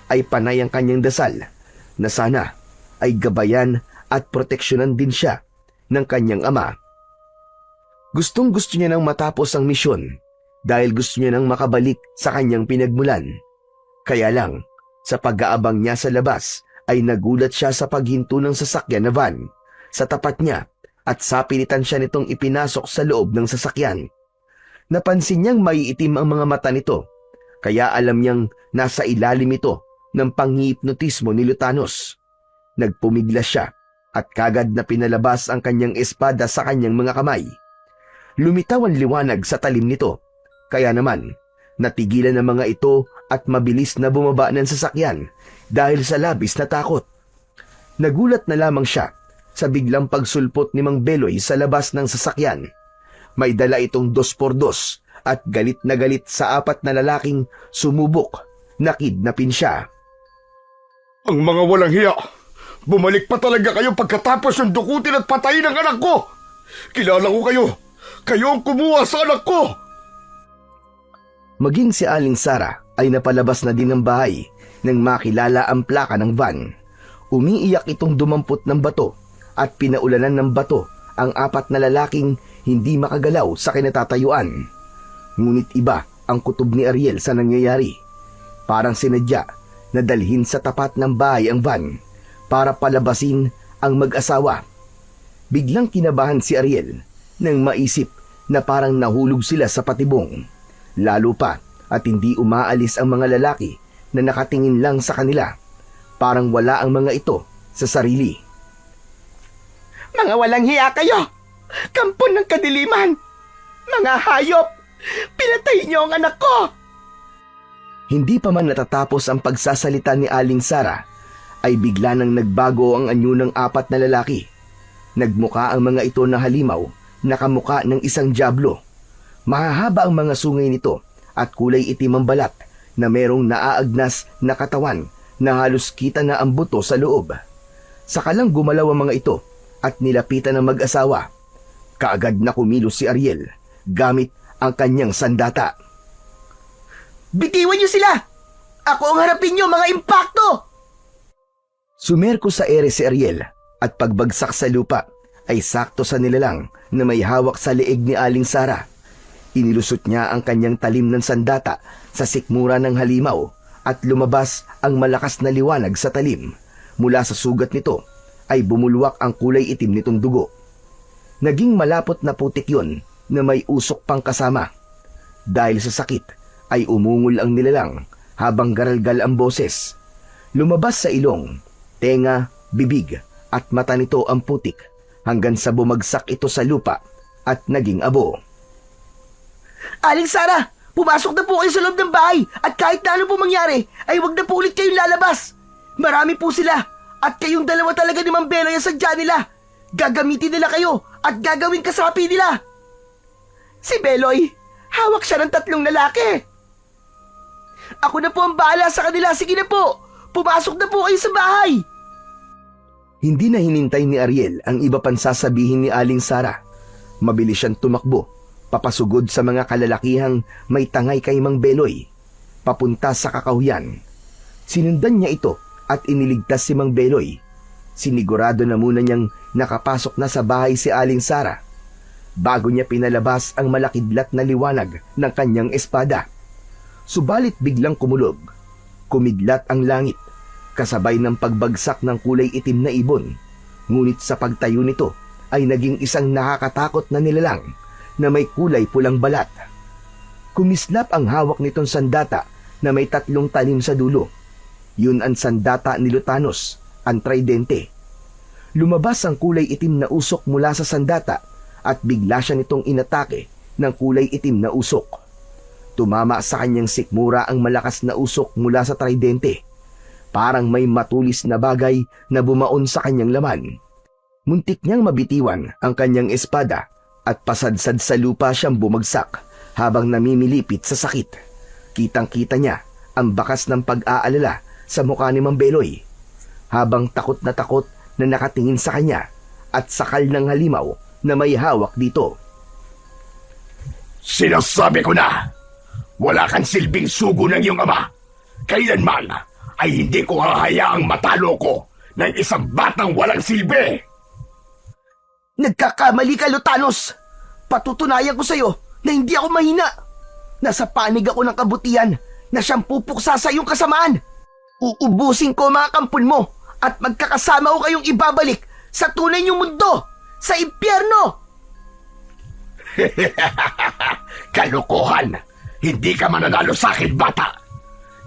Ay panay ang kanyang dasal na sana ay gabayan at proteksyonan din siya ng kanyang ama. Gustong gusto niya nang matapos ang misyon dahil gusto niya nang makabalik sa kanyang pinagmulan. Kaya lang, sa pag-aabang niya sa labas ay nagulat siya sa paghinto ng sasakyan na van sa tapat niya at sapilitan siya nitong ipinasok sa loob ng sasakyan. Napansin niyang maiitim ang mga mata nito, kaya alam niyang nasa ilalim ito ng panghihipnotismo ni Lutanos. Nagpumiglas siya at kagad na pinalabas ang kanyang espada sa kanyang mga kamay. Lumitaw ang liwanag sa talim nito, kaya naman natigilan ng mga ito at mabilis na bumaba ng sasakyan dahil sa labis na takot. Nagulat na lamang siya sa biglang pagsulpot ni Mang Beloy sa labas ng sasakyan. May dala itong 2x2 at galit na galit sa 4 na lalaking sumubok na kidnapin siya. Ang mga walang hiya! Bumalik pa talaga kayo pagkatapos ng dukutin at patayin ang anak ko! Kilala ko kayo! Kayo ang kumuha sa anak ko! Maging si Aling Sara ay napalabas na din ng bahay nang makilala ang plaka ng van. Umiiyak itong dumampot ng bato at pinaulanan ng bato ang 4 na lalaking hindi makagalaw sa kinatatayuan. Ngunit iba ang kutob ni Ariel sa nangyayari. Parang sinadya na dalhin sa tapat ng bahay ang van para palabasin ang mag-asawa. Biglang kinabahan si Ariel nang maisip na parang nahulog sila sa patibong. Lalo pa at hindi umaalis ang mga lalaki na nakatingin lang sa kanila. Parang wala ang mga ito sa sarili. Mga walang hiya kayo! Kampon ng kadiliman! Mga hayop! Pinatay niyo ang anak ko! Hindi pa man natatapos ang pagsasalita ni Aling Sara, ay bigla nang nagbago ang anyo ng 4 na lalaki. Nagmuka ang mga ito na halimaw, nakamuka ng isang dyablo. Mahahaba ang mga sungay nito at kulay itim ang balat na merong naaagnas na katawan na halos kita na ang buto sa loob. Sakalang gumalaw ang mga ito at nilapitan ng mag-asawa. Kaagad na kumilos si Ariel gamit ang kanyang sandata. Bitiwan niyo sila! Ako ang harapin niyo, mga impakto! Sumerko sa ere si Ariel at pagbagsak sa lupa ay sakto sa nilalang na may hawak sa leeg ni Aling Sara. Inilusot niya ang kanyang talim ng sandata sa sikmura ng halimaw at lumabas ang malakas na liwanag sa talim. Mula sa sugat nito ay bumulwak ang kulay itim nitong dugo. Naging malapot na putik yon na may usok pang kasama. Dahil sa sakit ay umungol ang nilalang habang garalgal ang boses. Lumabas sa ilong, tenga, bibig at mata nito ang putik hanggang sa bumagsak ito sa lupa at naging abo. Aling Sara, pumasok na po kayo sa loob ng bahay at kahit na ano po mangyari, ay wag na po ulit kayong lalabas. Marami po sila at kayong dalawa talaga ni Mang Beloy ang sadya nila. Gagamitin nila kayo at gagawin kasapi nila. Si Beloy, hawak siya ng 3 lalaki. Ako na po ang bahala sa kanila. Sige na po, pumasok na po kayo sa bahay. Hindi na hinintay ni Ariel ang iba pang sasabihin ni Aling Sara. Mabilis siyang tumakbo, papasugod sa mga kalalakihang may tangay kay Mang Beloy, papunta sa kakahuyan. Sinundan niya ito at iniligtas si Mang Beloy. Sinigurado na muna niyang nakapasok na sa bahay si Aling Sara bago niya pinalabas ang malakidlat na liwanag ng kanyang espada. Subalit biglang kumulog. Kumidlat ang langit, kasabay ng pagbagsak ng kulay itim na ibon. Ngunit sa pagtayo nito ay naging isang nakakatakot na nilalang na may kulay pulang balat. Kumislap ang hawak nitong sandata na may 3 talim sa dulo. Yun ang sandata ni Lutanos, ang tridente. Lumabas ang kulay itim na usok mula sa sandata at bigla siya nitong inatake ng kulay itim na usok. Tumama sa kanyang sikmura ang malakas na usok mula sa tridente. Parang may matulis na bagay na bumaon sa kanyang laman. Muntik niyang mabitiwan ang kanyang espada at pasadsad sa lupa siyang bumagsak habang namimilipit sa sakit. Kitang-kita niya ang bakas ng pag-aalala sa mukha ni Mang Beloy habang takot na nakatingin sa kanya at sakal ng halimaw na may hawak dito. Sinasabi ko na, wala kang silbing sugo ng iyong ama. Kailanman ay hindi ko hahayaang matalo ko ng isang batang walang silbi. Nagkakamali ka, Lutanos. Patutunayan ko sa'yo na hindi ako mahina. Nasa panig ako ng kabutihan na siyang pupuksa sa iyong kasamaan. Uubusin ko mga kampon mo at magkakasama ko kayong ibabalik sa tunay niyong mundo, sa impyerno. Kalokohan! Hindi ka mananalo sa akin, bata!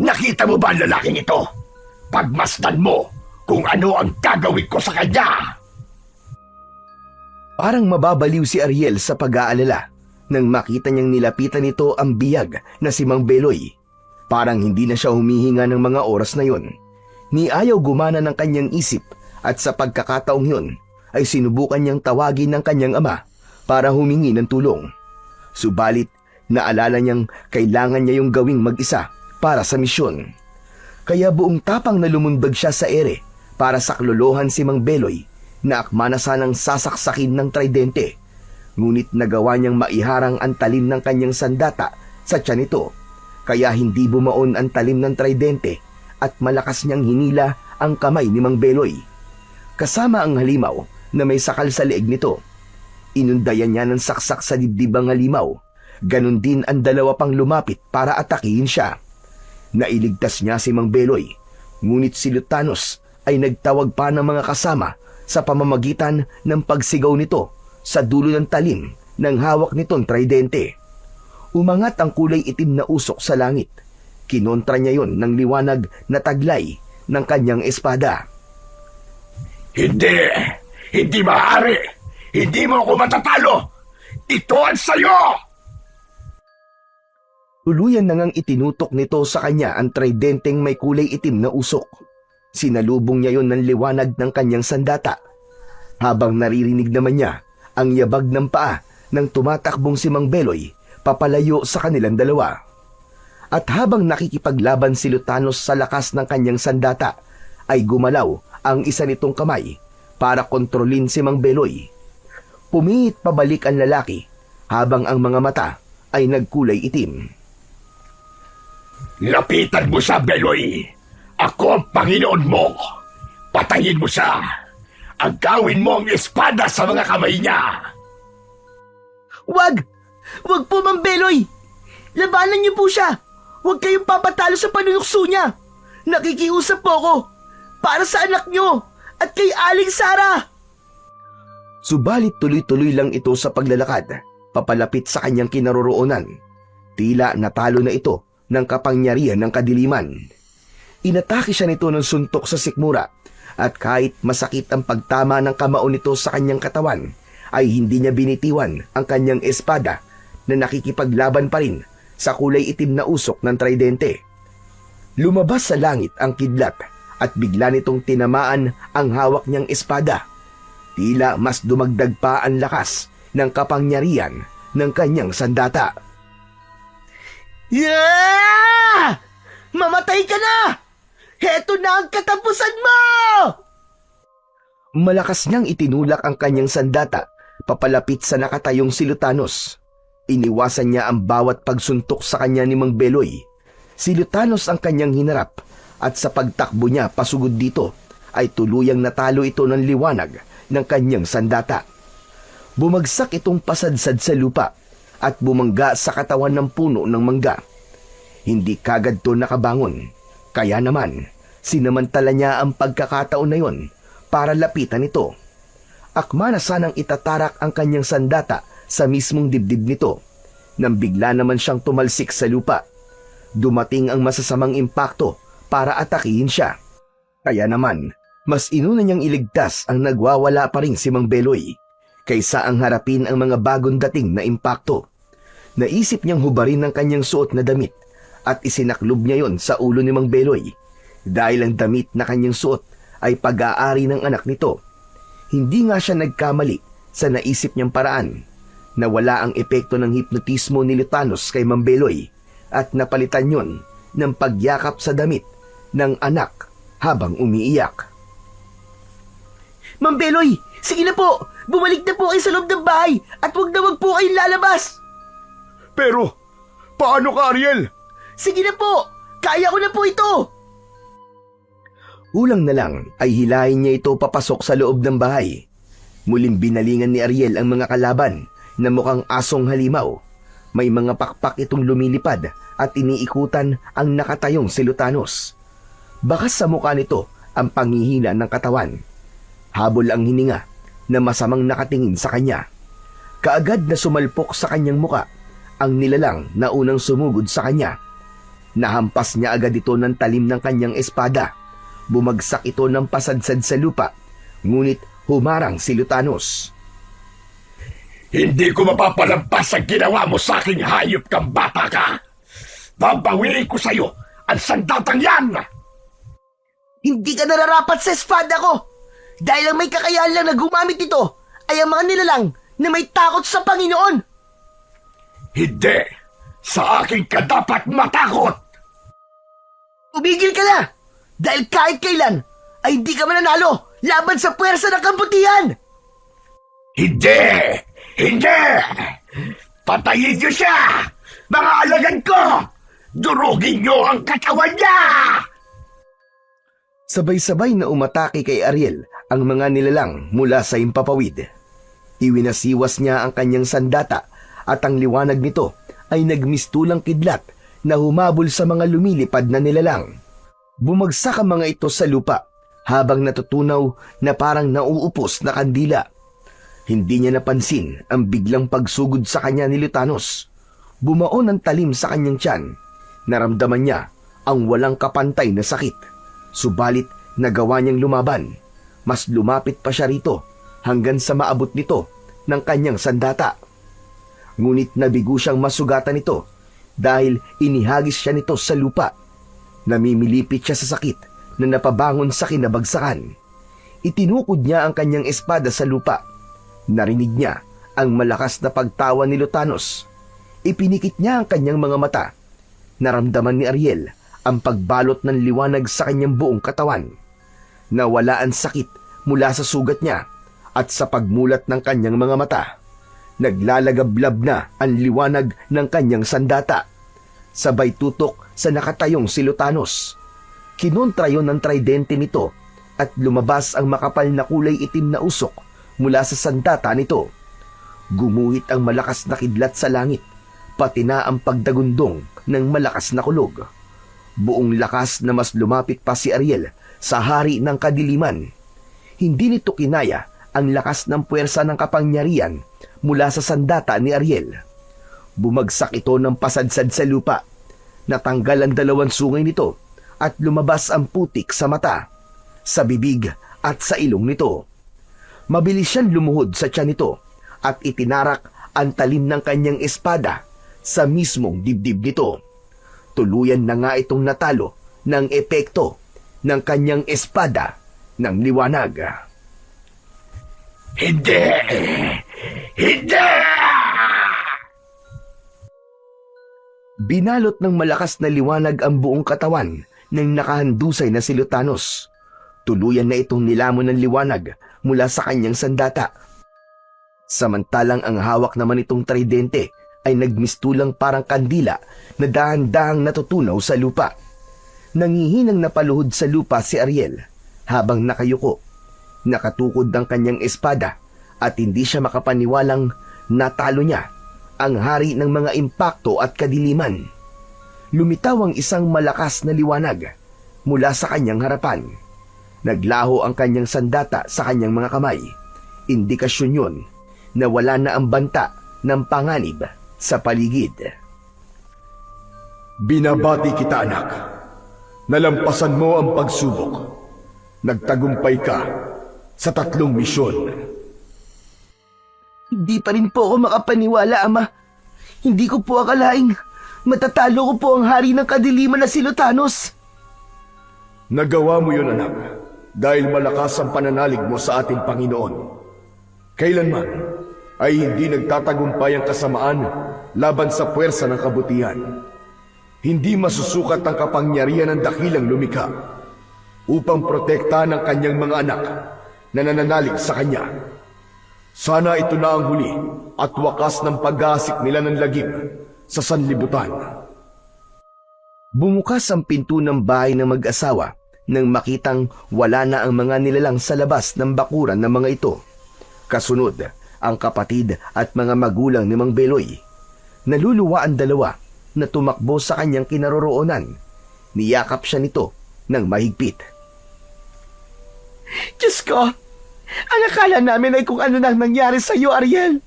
Nakita mo ba ang lalaking ito? Pagmasdan mo kung ano ang gagawin ko sa kanya! Parang mababaliw si Ariel sa pag-aalala nang makita niyang nilapitan nito ang biyag na si Mang Beloy. Parang hindi na siya humihinga ng mga oras na yon. Ni ayaw gumana ng kanyang isip at sa pagkakataong yon ay sinubukan niyang tawagin ng kanyang ama para humingi ng tulong. Subalit naalala niyang kailangan niya yung gawing mag-isa para sa misyon. Kaya buong tapang na lumundag siya sa ere para saklolohan si Mang Beloy na akma na sanang sasaksakin ng tridente. Ngunit nagawa niyang maiharang ang talim ng kanyang sandata sa tiyan nito, kaya hindi bumaon ang talim ng tridente at malakas niyang hinila ang kamay ni Mang Beloy. Kasama ang halimaw na may sakal sa leeg nito, Inundayan niya ng saksak sa dibdib ang halimaw. Ganon din ang dalawa pang lumapit para atakihin siya. Nailigtas niya si Mang Beloy, ngunit si Lutanos ay nagtawag pa ng mga kasama sa pamamagitan ng pagsigaw nito sa dulo ng talim ng hawak nitong tridente. Umangat ang kulay itim na usok sa langit. Kinontra niya yon ng liwanag na taglay ng kanyang espada. Hindi! Hindi maaari! Hindi mo ako matatalo! Ito ang sayo! Tuluyan na ngang itinutok nito sa kanya ang tridenteng may kulay itim na usok. Sinalubong niya yon ng liwanag ng kanyang sandata. Habang naririnig naman niya ang yabag ng paa ng tumatakbong si Mang Beloy papalayo sa kanilang dalawa. At habang nakikipaglaban si Lutanos sa lakas ng kanyang sandata, ay gumalaw ang isa nitong kamay para kontrolin si Mang Beloy. Pumihit pabalik ang lalaki habang ang mga mata ay nagkulay itim. Lapitan mo sa Beloy! Ako ang Panginoon mo! Patayin mo siya! Agawin mo ang espada sa mga kamay niya! Wag! Wag po, Mang Beloy! Labanan niyo po siya! Huwag kayong papatalo sa panunukso niya! Nakikiusap po ako! Para sa anak niyo! At kay Aling Sara! Subalit tuloy-tuloy lang ito sa paglalakad, papalapit sa kanyang kinaroroonan. Tila natalo na ito ng kapangyarihan ng kadiliman. Inatake siya nito ng suntok sa sikmura, at kahit masakit ang pagtama ng kamao nito sa kanyang katawan, ay hindi niya binitiwan ang kanyang espada na nakikipaglaban pa rin sa kulay itim na usok ng tridente. Lumabas sa langit ang kidlat at bigla nitong tinamaan ang hawak niyang espada. Tila mas dumagdag pa ang lakas ng kapangyarihan ng kanyang sandata. Yeah! Mamatay ka na! Heto na ang katapusan mo! Malakas niyang itinulak ang kanyang sandata papalapit sa nakatayong si Lutanos. Iniwasan niya ang bawat pagsuntok sa kanya ni Mang Beloy. Si Lutanos ang kanyang hinarap at sa pagtakbo niya pasugod dito ay tuluyang natalo ito ng liwanag ng kanyang sandata. Bumagsak itong pasadsad sa lupa at bumangga sa katawan ng puno ng mangga. Hindi kagad to nakabangon, kaya naman sinamantala niya ang pagkakataon na yon para lapitan ito. Akma na sanang itatarak ang kanyang sandata sa mismong dibdib nito, nang bigla naman siyang tumalsik sa lupa. Dumating ang masasamang impakto para atakihin siya. Kaya naman, mas inuna niyang iligtas ang nagwawala pa rin si Mang Beloy kaysa ang harapin ang mga bagong dating na impakto. Naisip niyang hubarin ang kanyang suot na damit at isinaklob niya yon sa ulo ni Mang Beloy dahil ang damit na kanyang suot ay pag-aari ng anak nito. Hindi nga siya nagkamali sa naisip niyang paraan. Nawala ang epekto ng hipnotismo ni Lutanos kay Mang Beloy at napalitan yon ng pagyakap sa damit ng anak habang umiiyak. Mang Beloy, sige na po! Bumalik na po kayo sa loob ng bahay at wag na wag po kayong lalabas! Pero, paano ka, Ariel? Sige na po! Kaya ko na po ito! Ulang na lang ay hilahin niya ito papasok sa loob ng bahay. Muling binalingan ni Ariel ang mga kalaban na mukhang asong halimaw. May mga pakpak itong lumilipad at iniikutan ang nakatayong si Lutanos. Bakas sa mukha nito ang panghihina ng katawan. Habol ang hininga na masamang nakatingin sa kanya. Kaagad na sumalpok sa kanyang muka ang nilalang na unang sumugod sa kanya. Nahampas niya agad ito ng talim ng kanyang espada. Bumagsak ito ng pasadsad sa lupa, ngunit humarang si Lutanos. Hindi ko mapapalampas ang ginawa mo sa aking hayop kang bata ka! Babawiin ko sa'yo ang sandatang yan! Hindi ka nararapat sa espada ko! Dahil ang may kakayahan lang na gumamit ito ay ang mga nilalang na may takot sa Panginoon! Hindi! Sa akin ka dapat matakot! Umigil ka na! Dahil kahit kailan ay hindi ka mananalo laban sa puwersa ng kabutihan! Hindi! Hindi! Patayin niyo siya! Mga alagad ko! Durugin niyo ang katawan niya! Sabay-sabay na umatake kay Ariel ang mga nilalang mula sa impapawid. Iwinasiwas niya ang kanyang sandata at ang liwanag nito ay nagmistulang kidlat na humabol sa mga lumilipad na nilalang. Bumagsak ang mga ito sa lupa habang natutunaw na parang nauupos na kandila. Hindi niya napansin ang biglang pagsugod sa kanya ni Lutanos. Bumaon ang talim sa kanyang tiyan. Naramdaman niya ang walang kapantay na sakit. Subalit nagawa niyang lumaban. Mas lumapit pa siya rito hanggang sa maabot nito ng kanyang sandata. Ngunit nabigo siyang masugatan nito dahil inihagis siya nito sa lupa. Namimilipit siya sa sakit na napabangon sa kinabagsakan. Itinukod niya ang kanyang espada sa lupa. Narinig niya ang malakas na pagtawa ni Lutanos. Ipinikit niya ang kanyang mga mata. Naramdaman ni Ariel ang pagbalot ng liwanag sa kanyang buong katawan. Nawala ang sakit mula sa sugat niya at sa pagmulat ng kanyang mga mata. Naglalagablab na ang liwanag ng kanyang sandata. Sabay tutok sa nakatayong si Lutanos. Kinontra yon ng tridente nito at lumabas ang makapal na kulay itim na usok mula sa sandata nito. Gumuhit ang malakas na kidlat sa langit, pati na ang pagdagundong ng malakas na kulog. Buong lakas na mas lumapit pa si Ariel sa hari ng kadiliman. Hindi nito kinaya ang lakas ng puwersa ng kapangyarihan mula sa sandata ni Ariel. Bumagsak ito ng pasadsad sa lupa. Natanggal ang dalawang sungay nito at lumabas ang putik sa mata, sa bibig at sa ilong nito. Mabilis siyang lumuhod sa tiyan nito at itinarak ang talim ng kanyang espada sa mismong dibdib nito. Tuluyan na nga itong natalo ng epekto ng kanyang espada ng liwanag. Hindi! Hindi! Binalot ng malakas na liwanag ang buong katawan ng nakahandusay na si Lutanos. Tuluyan na itong nilamon ng liwanag mula sa kanyang sandata. Samantalang ang hawak naman itong tridente ay nagmistulang parang kandila na dahan-dahang natutunaw sa lupa. Nangihinang napaluhod sa lupa si Ariel habang nakayuko. Nakatukod ang kanyang espada at hindi siya makapaniwalang natalo niya ang hari ng mga impakto at kadiliman. Lumitaw ang isang malakas na liwanag mula sa kanyang harapan. Naglaho ang kanyang sandata sa kanyang mga kamay. Indikasyon yun na wala na ang banta ng panganib sa paligid. Binabati kita, anak. Nalampasan mo ang pagsubok. Nagtagumpay ka sa 3 misyon. Hindi pa rin po ako makapaniwala, Ama. Hindi ko po akalaing matatalo ko po ang hari ng kadiliman na si Lutanos. Nagawa mo yun, anak, dahil malakas ang pananalig mo sa ating Panginoon. Kailanman ay hindi nagtatagumpay ang kasamaan laban sa puwersa ng kabutihan. Hindi masusukat ang kapangyarihan ng dakilang lumikha upang protektahan ang kanyang mga anak na nananalig sa kanya. Sana ito na ang huli at wakas ng pag-aasik nila ng lagim sa sanlibutan. Bumukas ang pinto ng bahay ng mag-asawa nang makitang wala na ang mga nilalang sa labas ng bakuran ng mga ito. Kasunod, ang kapatid at mga magulang ni Mang Beloy. Naluluwa ang dalawa na tumakbo sa kanyang kinaroroonan. Niyakap siya nito ng mahigpit. Diyos ko! Ang akala namin ay kung ano nang nangyari sa iyo, Ariel.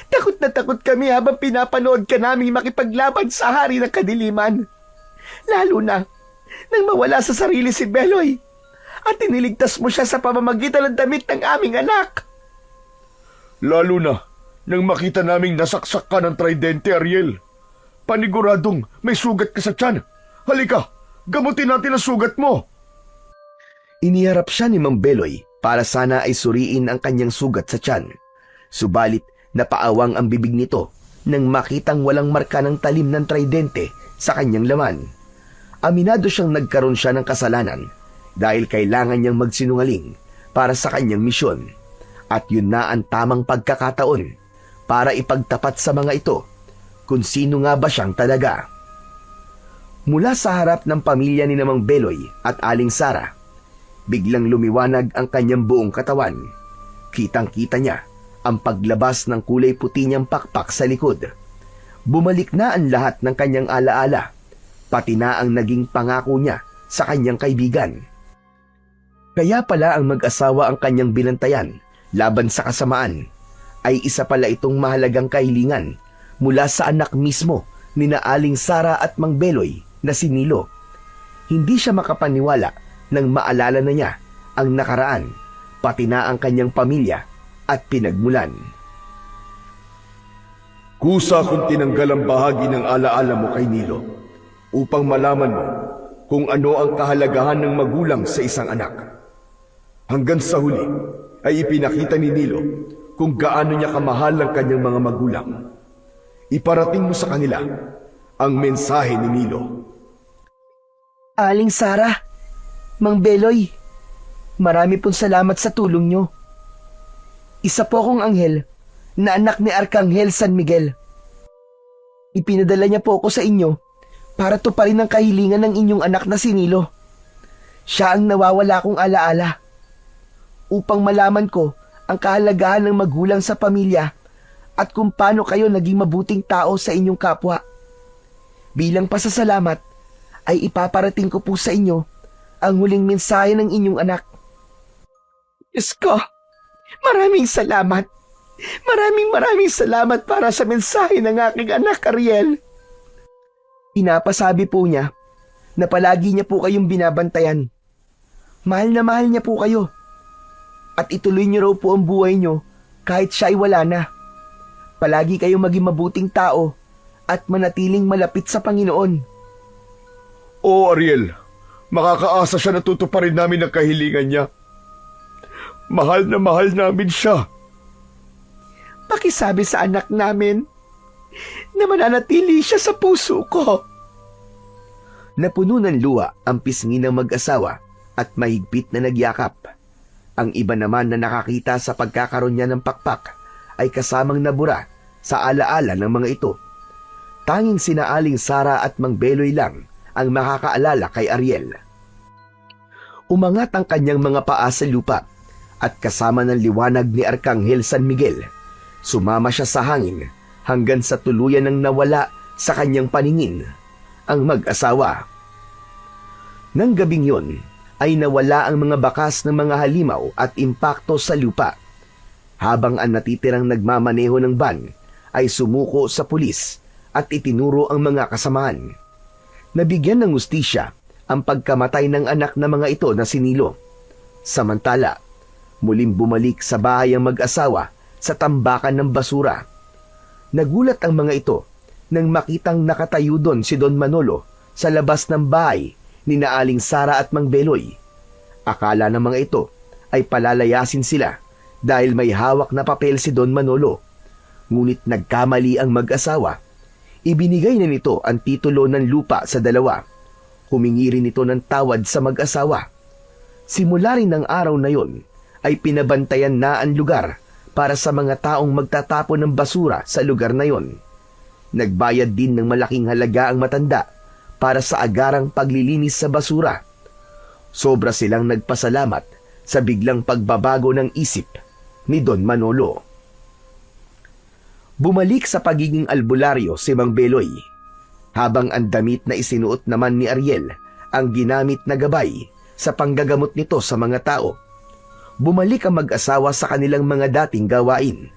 Takot na takot kami habang pinapanood ka namin makipaglaban sa hari ng kadiliman. Lalo na nang mawala sa sarili si Beloy at iniligtas mo siya sa pamamagitan ng damit ng aming anak. Lalo na nang makita naming nasaksak ka ng tridente, Ariel. Paniguradong may sugat ka sa tiyan. Halika, gamutin natin ang sugat mo. Iniharap siya ni Mang Beloy para sana ay suriin ang kanyang sugat sa tiyan. Subalit napaawang ang bibig nito nang makitang walang marka ng talim ng tridente sa kanyang laman. Aminado siyang nagkaroon siya ng kasalanan dahil kailangan niyang magsinungaling para sa kanyang misyon. At yun na ang tamang pagkakataon para ipagtapat sa mga ito kung sino nga ba siyang talaga. Mula sa harap ng pamilya ni Mang Beloy at Aling Sara, biglang lumiwanag ang kanyang buong katawan. Kitang-kita niya ang paglabas ng kulay puti niyang pakpak sa likod. Bumalik na ang lahat ng kanyang alaala, pati na ang naging pangako niya sa kanyang kaibigan. Kaya pala ang mag-asawa ang kanyang binantayan laban sa kasamaan, ay isa pala itong mahalagang kahilingan mula sa anak mismo ni na Aling Sara at Mang Beloy na si Nilo. Hindi siya makapaniwala nang maalala na niya ang nakaraan, pati na ang kanyang pamilya at pinagmulan. Kusa kong tinanggal ang bahagi ng alaala mo kay Nilo upang malaman mo kung ano ang kahalagahan ng magulang sa isang anak. Hanggang sa huli ay ipinakita ni Nilo kung gaano niya kamahal ang kanyang mga magulang. Iparating mo sa kanila ang mensahe ni Nilo. Aling Sara, Mang Beloy, marami pong salamat sa tulong nyo. Isa po akong anghel na anak ni Arkanghel San Miguel. Ipinadala niya po ako sa inyo para tuparin ang kahilingan ng inyong anak na si Nilo. Siya ang nawawala kong alaala. Upang malaman ko ang kahalagahan ng magulang sa pamilya at kung paano kayo naging mabuting tao sa inyong kapwa. Bilang pasasalamat ay ipaparating ko po sa inyo ang huling mensahe ng inyong anak. Diyos ko, maraming salamat. Maraming salamat para sa mensahe ng aking anak, Ariel. Pinapasabi po niya na palagi niya po kayong binabantayan. Mahal na mahal niya po kayo. At ituloy niyo raw po ang buhay niyo kahit siya ay wala na. Palagi kayong maging mabuting tao at manatiling malapit sa Panginoon. Oo, Ariel, makakaasa siya na tutuparin namin ang kahilingan niya. Mahal na mahal namin siya. Pakisabi sa anak namin na mananatili siya sa puso ko. Napuno ng luha ang pisngi ng mag-asawa at mahigpit na nagyakap. Ang iba naman na nakakita sa pagkakaroon niya ng pakpak ay kasamang nabura sa alaala ng mga ito. Tanging sina Aling Sara at Mang Beloy lang ang makakaalala kay Ariel. Umangat ang kanyang mga paa sa lupa at kasama ng liwanag ni Arkanghel San Miguel, sumama siya sa hangin hanggang sa tuluyan ng nawala sa kanyang paningin ang mag-asawa. Nang gabing yon, ay nawala ang mga bakas ng mga halimaw at impakto sa lupa, habang ang natitirang nagmamaneho ng van ay sumuko sa pulis at itinuro ang mga kasamaan. Nabigyan ng hustisya ang pagkamatay ng anak na mga ito na si Nilo. Samantala, muling bumalik sa bahay ang mag-asawa sa tambakan ng basura. Nagulat ang mga ito nang makitang nakatayo doon si Don Manolo sa labas ng bahay ni na Aling Sara at Mang Beloy. Akala ng mga ito ay palalayasin sila dahil may hawak na papel si Don Manolo. Ngunit nagkamali ang mag-asawa. Ibinigay na nito ang titulo ng lupa sa dalawa. Humingi rin ito ng tawad sa mag-asawa. Simula rin ng araw na yon ay pinabantayan na ang lugar para sa mga taong magtatapon ng basura sa lugar na yon. Nagbayad din ng malaking halaga ang matanda para sa agarang paglilinis sa basura. Sobra silang nagpasalamat sa biglang pagbabago ng isip ni Don Manolo. Bumalik sa pagiging albularyo si Mang Beloy, habang ang damit na isinuot naman ni Ariel ang ginamit na gabay sa panggagamot nito sa mga tao. Bumalik ang mag-asawa sa kanilang mga dating gawain,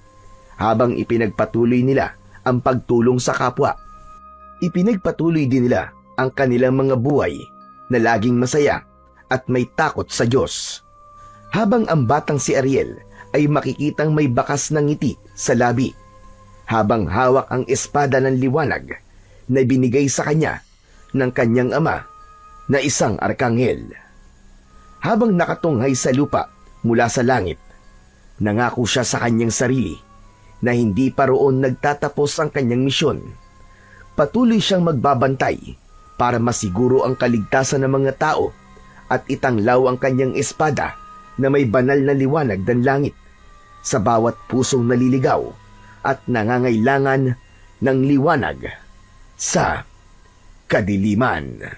habang ipinagpatuloy nila ang pagtulong sa kapwa. Ipinagpatuloy din nila ang kanilang mga buhay na laging masaya at may takot sa Diyos. Habang ang batang si Ariel ay makikitang may bakas ng ngiti sa labi, habang hawak ang espada ng liwanag na binigay sa kanya ng kanyang ama na isang arkanghel. Habang nakatunghay sa lupa mula sa langit, nangako siya sa kanyang sarili na hindi pa roon nagtatapos ang kanyang misyon. Patuloy siyang magbabantay para masiguro ang kaligtasan ng mga tao at itanglaw ang kanyang espada na may banal na liwanag ng langit sa bawat pusong naliligaw at nangangailangan ng liwanag sa kadiliman.